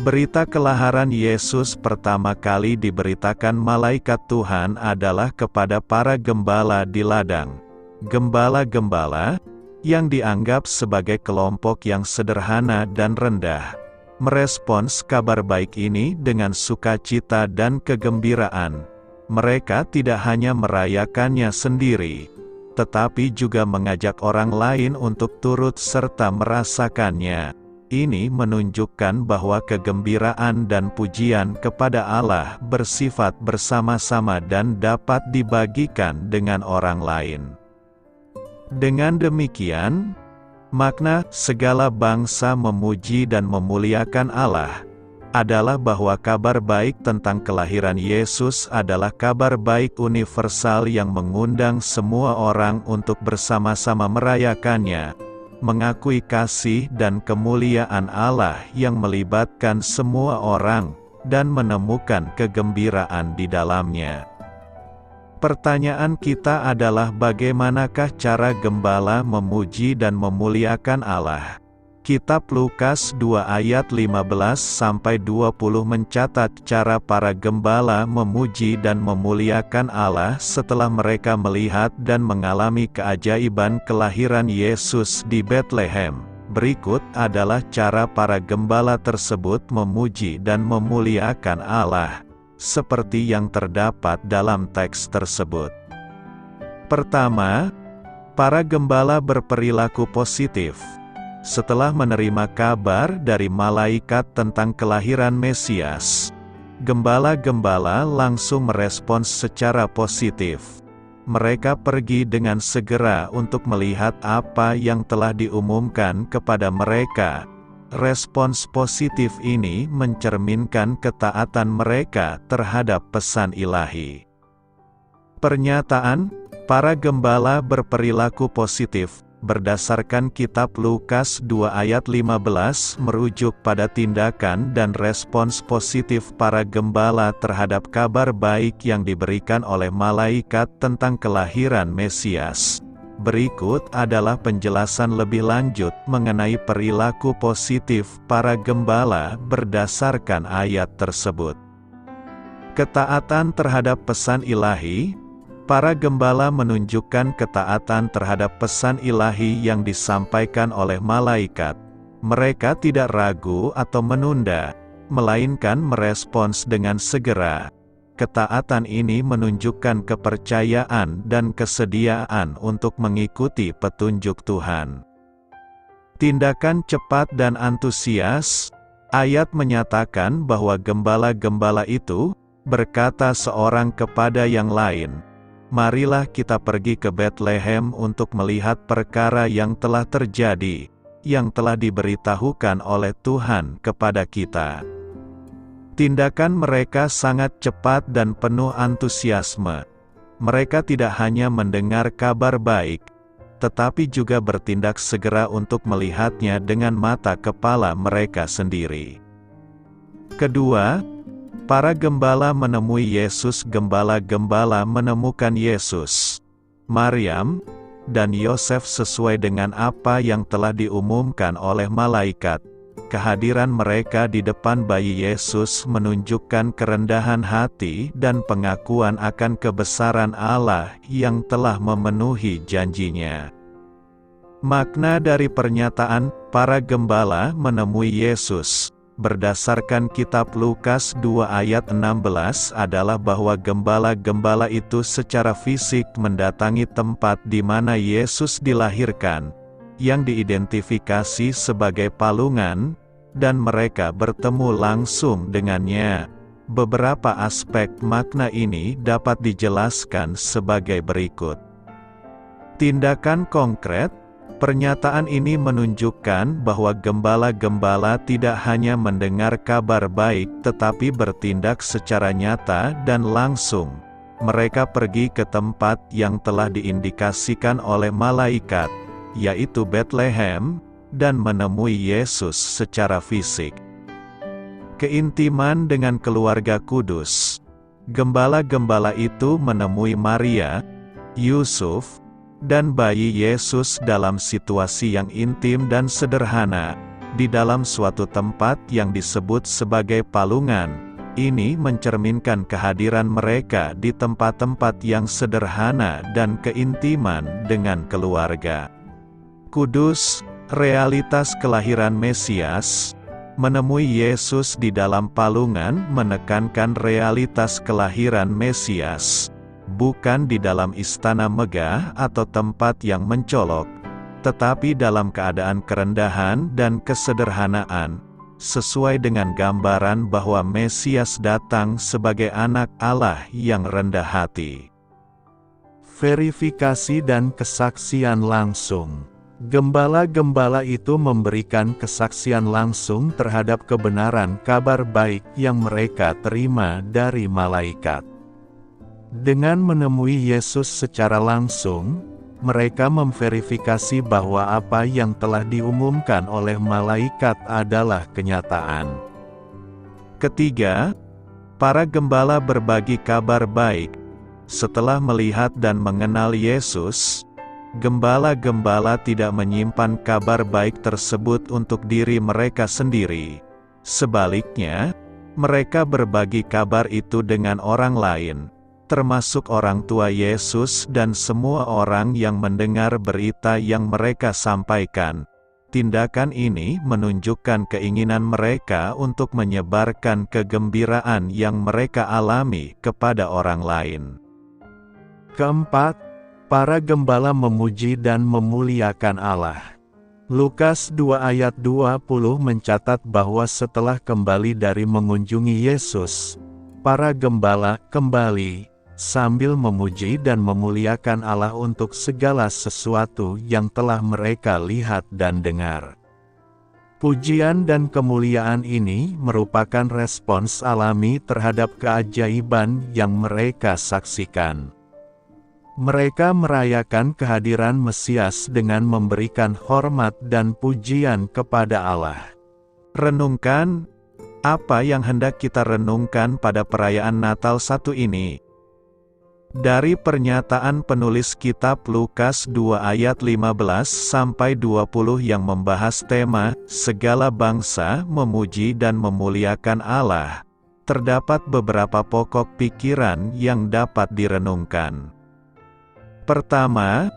berita kelahiran Yesus pertama kali diberitakan malaikat Tuhan adalah kepada para gembala di ladang. Gembala-gembala, yang dianggap sebagai kelompok yang sederhana dan rendah, merespons kabar baik ini dengan sukacita dan kegembiraan. Mereka tidak hanya merayakannya sendiri, tetapi juga mengajak orang lain untuk turut serta merasakannya. Ini menunjukkan bahwa kegembiraan dan pujian kepada Allah bersifat bersama-sama dan dapat dibagikan dengan orang lain. Dengan demikian, makna segala bangsa memuji dan memuliakan Allah adalah bahwa kabar baik tentang kelahiran Yesus adalah kabar baik universal yang mengundang semua orang untuk bersama-sama merayakannya, mengakui kasih dan kemuliaan Allah yang melibatkan semua orang, dan menemukan kegembiraan di dalamnya. Pertanyaan kita adalah bagaimanakah cara gembala memuji dan memuliakan Allah? Kitab Lukas 2 ayat 15-20 mencatat cara para gembala memuji dan memuliakan Allah setelah mereka melihat dan mengalami keajaiban kelahiran Yesus di Betlehem. Berikut adalah cara para gembala tersebut memuji dan memuliakan Allah, seperti yang terdapat dalam teks tersebut. Pertama, para gembala berperilaku positif. Setelah menerima kabar dari malaikat tentang kelahiran Mesias, gembala-gembala langsung merespons secara positif. Mereka pergi dengan segera untuk melihat apa yang telah diumumkan kepada mereka. Respons positif ini mencerminkan ketaatan mereka terhadap pesan ilahi. Pernyataan, para gembala berperilaku positif, berdasarkan kitab Lukas 2 ayat 15 merujuk pada tindakan dan respons positif para gembala terhadap kabar baik yang diberikan oleh malaikat tentang kelahiran Mesias. Berikut adalah penjelasan lebih lanjut mengenai perilaku positif para gembala berdasarkan ayat tersebut. Ketaatan terhadap pesan ilahi. Para gembala menunjukkan ketaatan terhadap pesan ilahi yang disampaikan oleh malaikat. Mereka tidak ragu atau menunda, melainkan merespons dengan segera. Ketaatan ini menunjukkan kepercayaan dan kesediaan untuk mengikuti petunjuk Tuhan. Tindakan cepat dan antusias. Ayat menyatakan bahwa gembala-gembala itu berkata seorang kepada yang lain, "Marilah kita pergi ke Betlehem untuk melihat perkara yang telah terjadi, yang telah diberitahukan oleh Tuhan kepada kita." Tindakan mereka sangat cepat dan penuh antusiasme. Mereka tidak hanya mendengar kabar baik, tetapi juga bertindak segera untuk melihatnya dengan mata kepala mereka sendiri. Kedua, para gembala menemui Yesus. Gembala-gembala menemukan Yesus, Maryam, dan Yosef sesuai dengan apa yang telah diumumkan oleh malaikat. Kehadiran mereka di depan bayi Yesus menunjukkan kerendahan hati dan pengakuan akan kebesaran Allah yang telah memenuhi janjinya. Makna dari pernyataan, para gembala menemui Yesus, berdasarkan kitab Lukas 2 ayat 16 adalah bahwa gembala-gembala itu secara fisik mendatangi tempat di mana Yesus dilahirkan, yang diidentifikasi sebagai palungan, dan mereka bertemu langsung dengannya. Beberapa aspek makna ini dapat dijelaskan sebagai berikut. Tindakan konkret, pernyataan ini menunjukkan bahwa gembala-gembala tidak hanya mendengar kabar baik tetapi bertindak secara nyata dan langsung. Mereka pergi ke tempat yang telah diindikasikan oleh malaikat, yaitu Bethlehem, dan menemui Yesus secara fisik. Keintiman dengan keluarga kudus. Gembala-gembala itu menemui Maria, Yusuf, dan bayi Yesus dalam situasi yang intim dan sederhana, di dalam suatu tempat yang disebut sebagai palungan. Ini mencerminkan kehadiran mereka di tempat-tempat yang sederhana dan keintiman dengan keluarga. Kudus, realitas kelahiran Mesias. Menemui Yesus di dalam palungan menekankan realitas kelahiran Mesias, bukan di dalam istana megah atau tempat yang mencolok, tetapi dalam keadaan kerendahan dan kesederhanaan, sesuai dengan gambaran bahwa Mesias datang sebagai anak Allah yang rendah hati. Verifikasi dan kesaksian langsung. Gembala-gembala itu memberikan kesaksian langsung terhadap kebenaran kabar baik yang mereka terima dari malaikat. Dengan menemui Yesus secara langsung, mereka memverifikasi bahwa apa yang telah diumumkan oleh malaikat adalah kenyataan. Ketiga, para gembala berbagi kabar baik. Setelah melihat dan mengenal Yesus, gembala-gembala tidak menyimpan kabar baik tersebut untuk diri mereka sendiri. Sebaliknya, mereka berbagi kabar itu dengan orang lain, termasuk orang tua Yesus dan semua orang yang mendengar berita yang mereka sampaikan. Tindakan ini menunjukkan keinginan mereka untuk menyebarkan kegembiraan yang mereka alami kepada orang lain. Keempat, para gembala memuji dan memuliakan Allah. Lukas 2 ayat 20 mencatat bahwa setelah kembali dari mengunjungi Yesus, para gembala kembali, sambil memuji dan memuliakan Allah untuk segala sesuatu yang telah mereka lihat dan dengar. Pujian dan kemuliaan ini merupakan respons alami terhadap keajaiban yang mereka saksikan. Mereka merayakan kehadiran Mesias dengan memberikan hormat dan pujian kepada Allah. Renungkan, apa yang hendak kita renungkan pada perayaan Natal satu ini? Dari pernyataan penulis kitab Lukas 2 ayat 15-20 yang membahas tema, segala bangsa memuji dan memuliakan Allah, terdapat beberapa pokok pikiran yang dapat direnungkan. Pertama,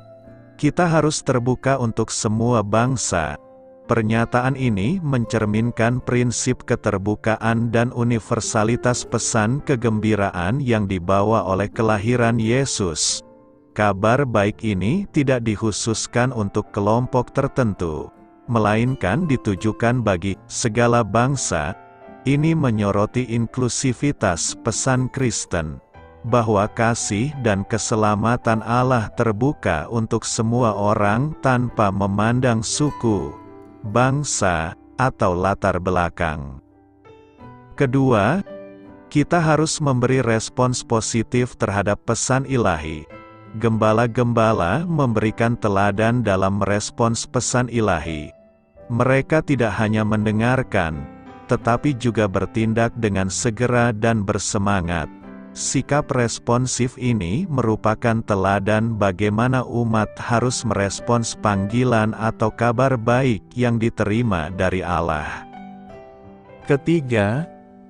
kita harus terbuka untuk semua bangsa. Pernyataan ini mencerminkan prinsip keterbukaan dan universalitas pesan kegembiraan yang dibawa oleh kelahiran Yesus. Kabar baik ini tidak dikhususkan untuk kelompok tertentu, melainkan ditujukan bagi segala bangsa. Ini menyoroti inklusivitas pesan Kristen, bahwa kasih dan keselamatan Allah terbuka untuk semua orang tanpa memandang suku, bangsa, atau latar belakang. Kedua, kita harus memberi respons positif terhadap pesan ilahi. Gembala-gembala memberikan teladan dalam merespons pesan ilahi. Mereka tidak hanya mendengarkan, tetapi juga bertindak dengan segera dan bersemangat. Sikap responsif ini merupakan teladan bagaimana umat harus merespons panggilan atau kabar baik yang diterima dari Allah. Ketiga,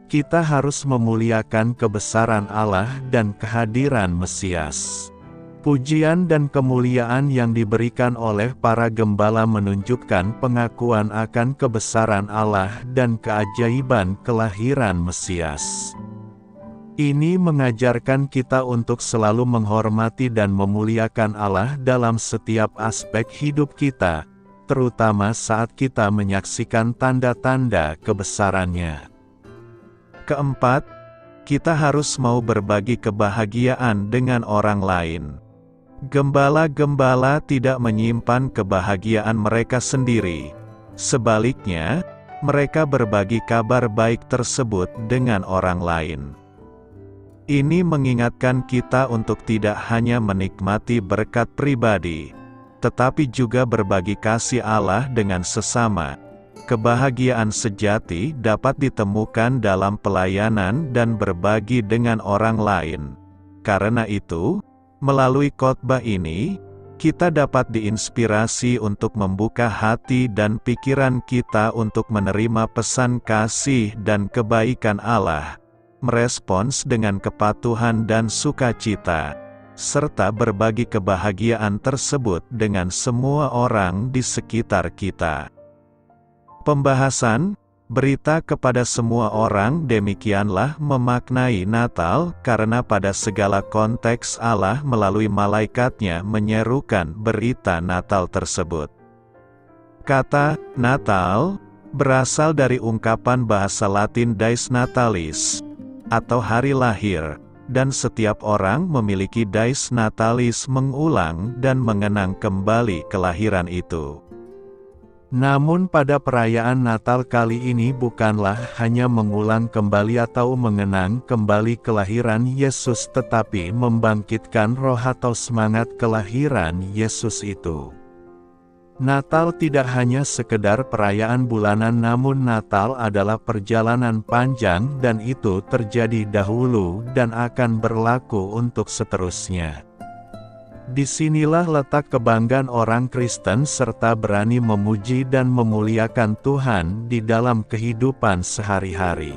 kita harus memuliakan kebesaran Allah dan kehadiran Mesias. Pujian dan kemuliaan yang diberikan oleh para gembala menunjukkan pengakuan akan kebesaran Allah dan keajaiban kelahiran Mesias. Ini mengajarkan kita untuk selalu menghormati dan memuliakan Allah dalam setiap aspek hidup kita, terutama saat kita menyaksikan tanda-tanda kebesarannya. Keempat, Kita harus mau berbagi kebahagiaan dengan orang lain. Gembala-gembala tidak menyimpan kebahagiaan mereka sendiri. Sebaliknya, mereka berbagi kabar baik tersebut dengan orang lain. Ini mengingatkan kita untuk tidak hanya menikmati berkat pribadi, tetapi juga berbagi kasih Allah dengan sesama. Kebahagiaan sejati dapat ditemukan dalam pelayanan dan berbagi dengan orang lain. Karena itu, melalui khotbah ini, kita dapat diinspirasi untuk membuka hati dan pikiran kita untuk menerima pesan kasih dan kebaikan Allah, merespons dengan kepatuhan dan sukacita, serta berbagi kebahagiaan tersebut dengan semua orang di sekitar kita. Pembahasan, berita kepada semua orang. Demikianlah memaknai Natal, karena pada segala konteks Allah melalui malaikatnya menyerukan berita Natal tersebut. Kata Natal berasal dari ungkapan bahasa Latin Dies Natalis, atau hari lahir, dan setiap orang memiliki Dies Natalis, mengulang dan mengenang kembali kelahiran itu. Namun pada perayaan Natal kali ini bukanlah hanya mengulang kembali atau mengenang kembali kelahiran Yesus, tetapi membangkitkan roh atau semangat kelahiran Yesus itu. Natal tidak hanya sekedar perayaan bulanan, namun Natal adalah perjalanan panjang, dan itu terjadi dahulu dan akan berlaku untuk seterusnya. Disinilah letak kebanggaan orang Kristen serta berani memuji dan memuliakan Tuhan di dalam kehidupan sehari-hari.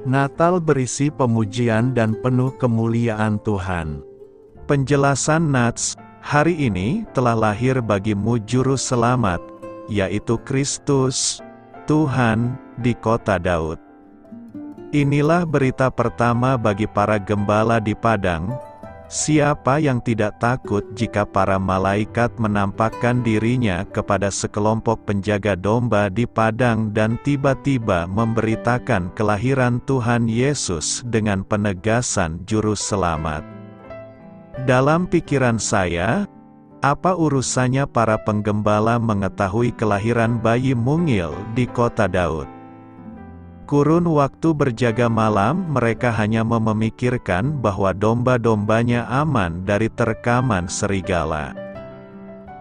Natal berisi pemujian dan penuh kemuliaan Tuhan. Penjelasan Nats, hari ini telah lahir bagimu Juru Selamat, yaitu Kristus, Tuhan, di kota Daud. Inilah berita pertama bagi para gembala di padang. Siapa yang tidak takut jika para malaikat menampakkan dirinya kepada sekelompok penjaga domba di padang dan tiba-tiba memberitakan kelahiran Tuhan Yesus dengan penegasan Juru Selamat? Dalam pikiran saya, apa urusannya para penggembala mengetahui kelahiran bayi mungil di kota Daud? Kurun waktu berjaga malam, mereka hanya memikirkan bahwa domba-dombanya aman dari terkaman serigala.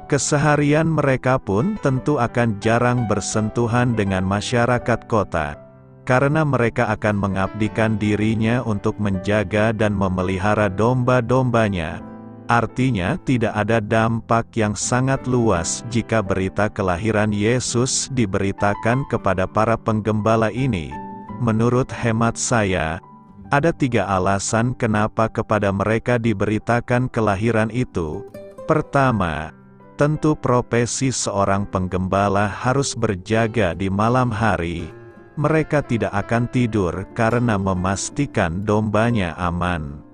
Keseharian mereka pun tentu akan jarang bersentuhan dengan masyarakat kota, karena mereka akan mengabdikan dirinya untuk menjaga dan memelihara domba-dombanya. Artinya tidak ada dampak yang sangat luas jika berita kelahiran Yesus diberitakan kepada para penggembala ini. Menurut hemat saya, ada 3 alasan kenapa kepada mereka diberitakan kelahiran itu. Pertama, tentu profesi seorang penggembala harus berjaga di malam hari. Mereka tidak akan tidur karena memastikan dombanya aman.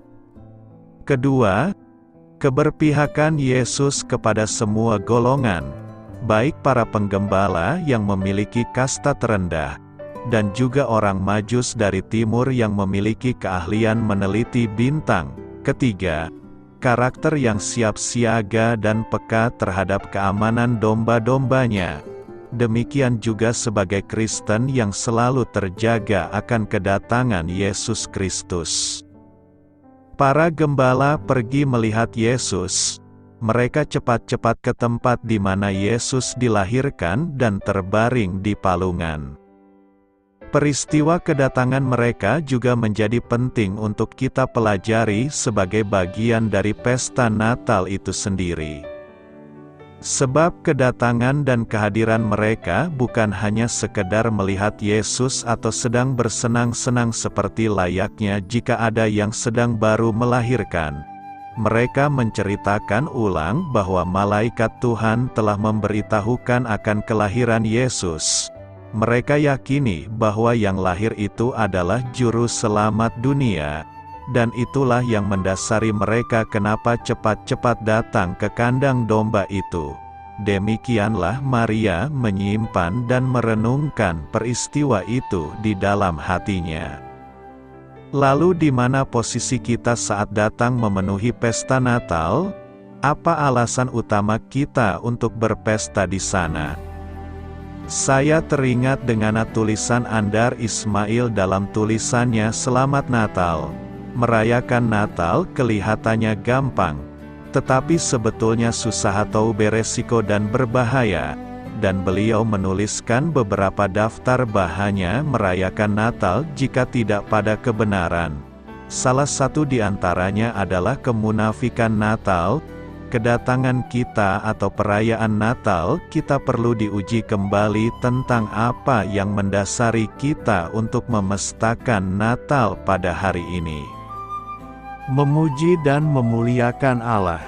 Kedua, keberpihakan Yesus kepada semua golongan, baik para penggembala yang memiliki kasta terendah, dan juga orang Majus dari timur yang memiliki keahlian meneliti bintang. Ketiga, karakter yang siap siaga dan peka terhadap keamanan domba-dombanya. Demikian juga sebagai Kristen yang selalu terjaga akan kedatangan Yesus Kristus. Para gembala pergi melihat Yesus. Mereka cepat-cepat ke tempat di mana Yesus dilahirkan dan terbaring di palungan. Peristiwa kedatangan mereka juga menjadi penting untuk kita pelajari sebagai bagian dari pesta Natal itu sendiri. Sebab kedatangan dan kehadiran mereka bukan hanya sekedar melihat Yesus atau sedang bersenang-senang seperti layaknya jika ada yang sedang baru melahirkan. Mereka menceritakan ulang bahwa malaikat Tuhan telah memberitahukan akan kelahiran Yesus. Mereka yakini bahwa yang lahir itu adalah Juru Selamat dunia. Dan itulah yang mendasari mereka kenapa cepat-cepat datang ke kandang domba itu. Demikianlah Maria menyimpan dan merenungkan peristiwa itu di dalam hatinya. Lalu di mana posisi kita saat datang memenuhi pesta Natal? Apa alasan utama kita untuk berpesta di sana? Saya teringat dengan tulisan Andar Ismail dalam tulisannya Selamat Natal. Merayakan Natal kelihatannya gampang, tetapi sebetulnya susah atau beresiko dan berbahaya. Dan beliau menuliskan beberapa daftar bahaya merayakan Natal jika tidak pada kebenaran. Salah satu di antaranya adalah kemunafikan Natal. Kedatangan kita atau perayaan Natal, kita perlu diuji kembali tentang apa yang mendasari kita untuk memestakan Natal pada hari ini. Memuji dan memuliakan Allah.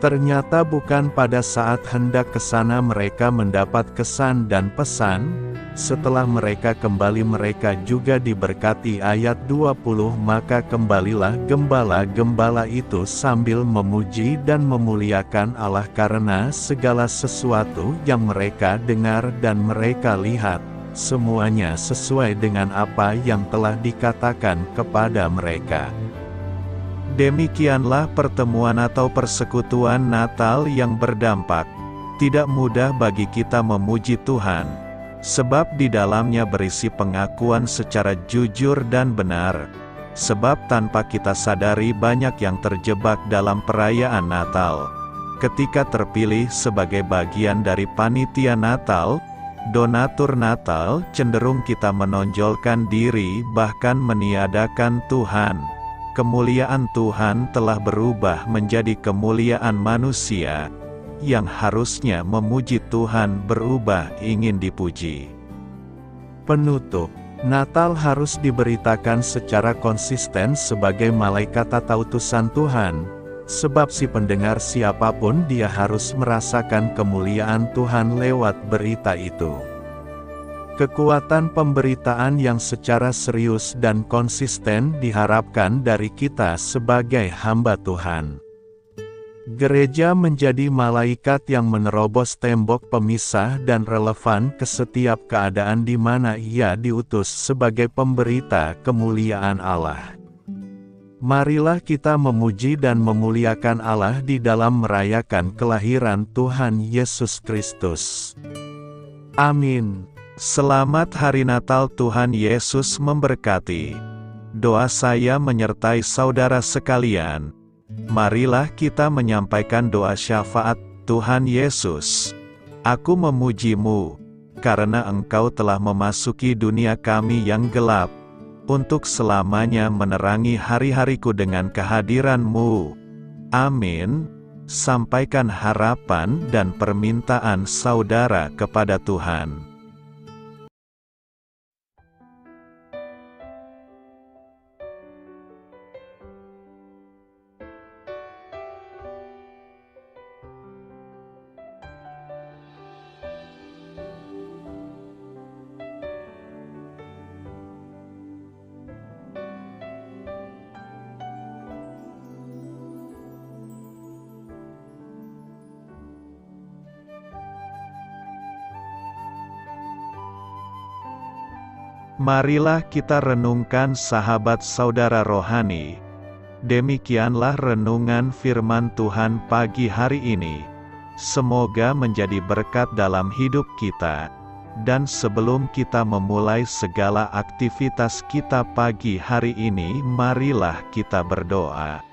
Ternyata bukan pada saat hendak ke sana mereka mendapat kesan dan pesan. Setelah mereka kembali mereka juga diberkati. Ayat 20. Maka kembalilah gembala-gembala itu sambil memuji dan memuliakan Allah karena segala sesuatu yang mereka dengar dan mereka lihat, semuanya sesuai dengan apa yang telah dikatakan kepada mereka. Demikianlah pertemuan atau persekutuan Natal yang berdampak. Tidak mudah bagi kita memuji Tuhan, sebab di dalamnya berisi pengakuan secara jujur dan benar. Sebab tanpa kita sadari banyak yang terjebak dalam perayaan Natal. Ketika terpilih sebagai bagian dari panitia Natal, donatur Natal, cenderung kita menonjolkan diri bahkan meniadakan Tuhan. Kemuliaan Tuhan telah berubah menjadi kemuliaan manusia, yang harusnya memuji Tuhan berubah ingin dipuji. Penutup. Natal harus diberitakan secara konsisten sebagai malaikat atau utusan Tuhan, sebab si pendengar siapapun dia harus merasakan kemuliaan Tuhan lewat berita itu. Kekuatan pemberitaan yang secara serius dan konsisten diharapkan dari kita sebagai hamba Tuhan. Gereja menjadi malaikat yang menerobos tembok pemisah dan relevan ke setiap keadaan di mana ia diutus sebagai pemberita kemuliaan Allah. Marilah kita memuji dan memuliakan Allah di dalam merayakan kelahiran Tuhan Yesus Kristus. Amin. Selamat Hari Natal. Tuhan Yesus memberkati. Doa saya menyertai saudara sekalian. Marilah kita menyampaikan doa syafaat. Tuhan Yesus, aku memuji-Mu, karena Engkau telah memasuki dunia kami yang gelap, untuk selamanya menerangi hari-hariku dengan kehadiran-Mu. Amin. Sampaikan harapan dan permintaan saudara kepada Tuhan. Marilah kita renungkan sahabat saudara rohani. Demikianlah renungan firman Tuhan pagi hari ini. Semoga menjadi berkat dalam hidup kita. Dan sebelum kita memulai segala aktivitas kita pagi hari ini, marilah kita berdoa.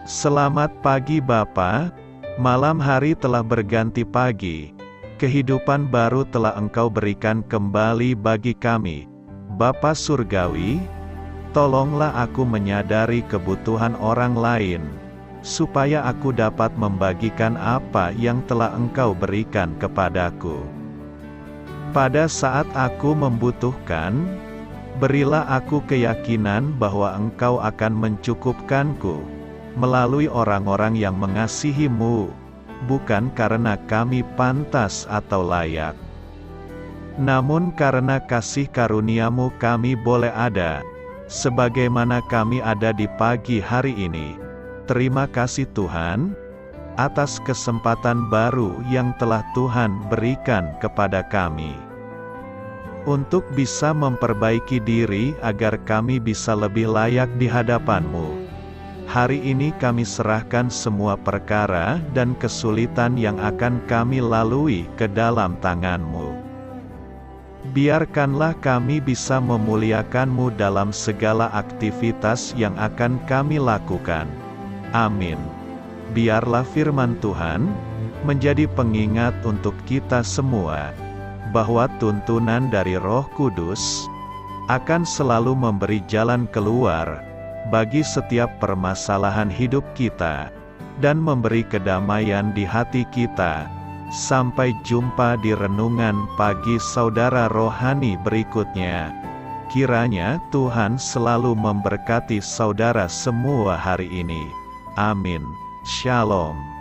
Selamat pagi Bapa, malam hari telah berganti pagi. Kehidupan baru telah Engkau berikan kembali bagi kami. Bapa Surgawi, tolonglah aku menyadari kebutuhan orang lain, supaya aku dapat membagikan apa yang telah Engkau berikan kepadaku. Pada saat aku membutuhkan, berilah aku keyakinan bahwa Engkau akan mencukupkanku, melalui orang-orang yang mengasihi-Mu, bukan karena kami pantas atau layak, namun karena kasih karunia-Mu kami boleh ada, sebagaimana kami ada di pagi hari ini. Terima kasih Tuhan, atas kesempatan baru yang telah Tuhan berikan kepada kami. untuk bisa memperbaiki diri agar kami bisa lebih layak di hadapan-Mu. Hari ini kami serahkan semua perkara dan kesulitan yang akan kami lalui ke dalam tangan-Mu. Biarkanlah kami bisa memuliakan-Mu dalam segala aktivitas yang akan kami lakukan. Amin. Biarlah firman Tuhan menjadi pengingat untuk kita semua, bahwa tuntunan dari Roh Kudus akan selalu memberi jalan keluar bagi setiap permasalahan hidup kita, dan memberi kedamaian di hati kita. Sampai jumpa di renungan pagi saudara rohani berikutnya. Kiranya Tuhan selalu memberkati saudara semua hari ini. Amin. Shalom.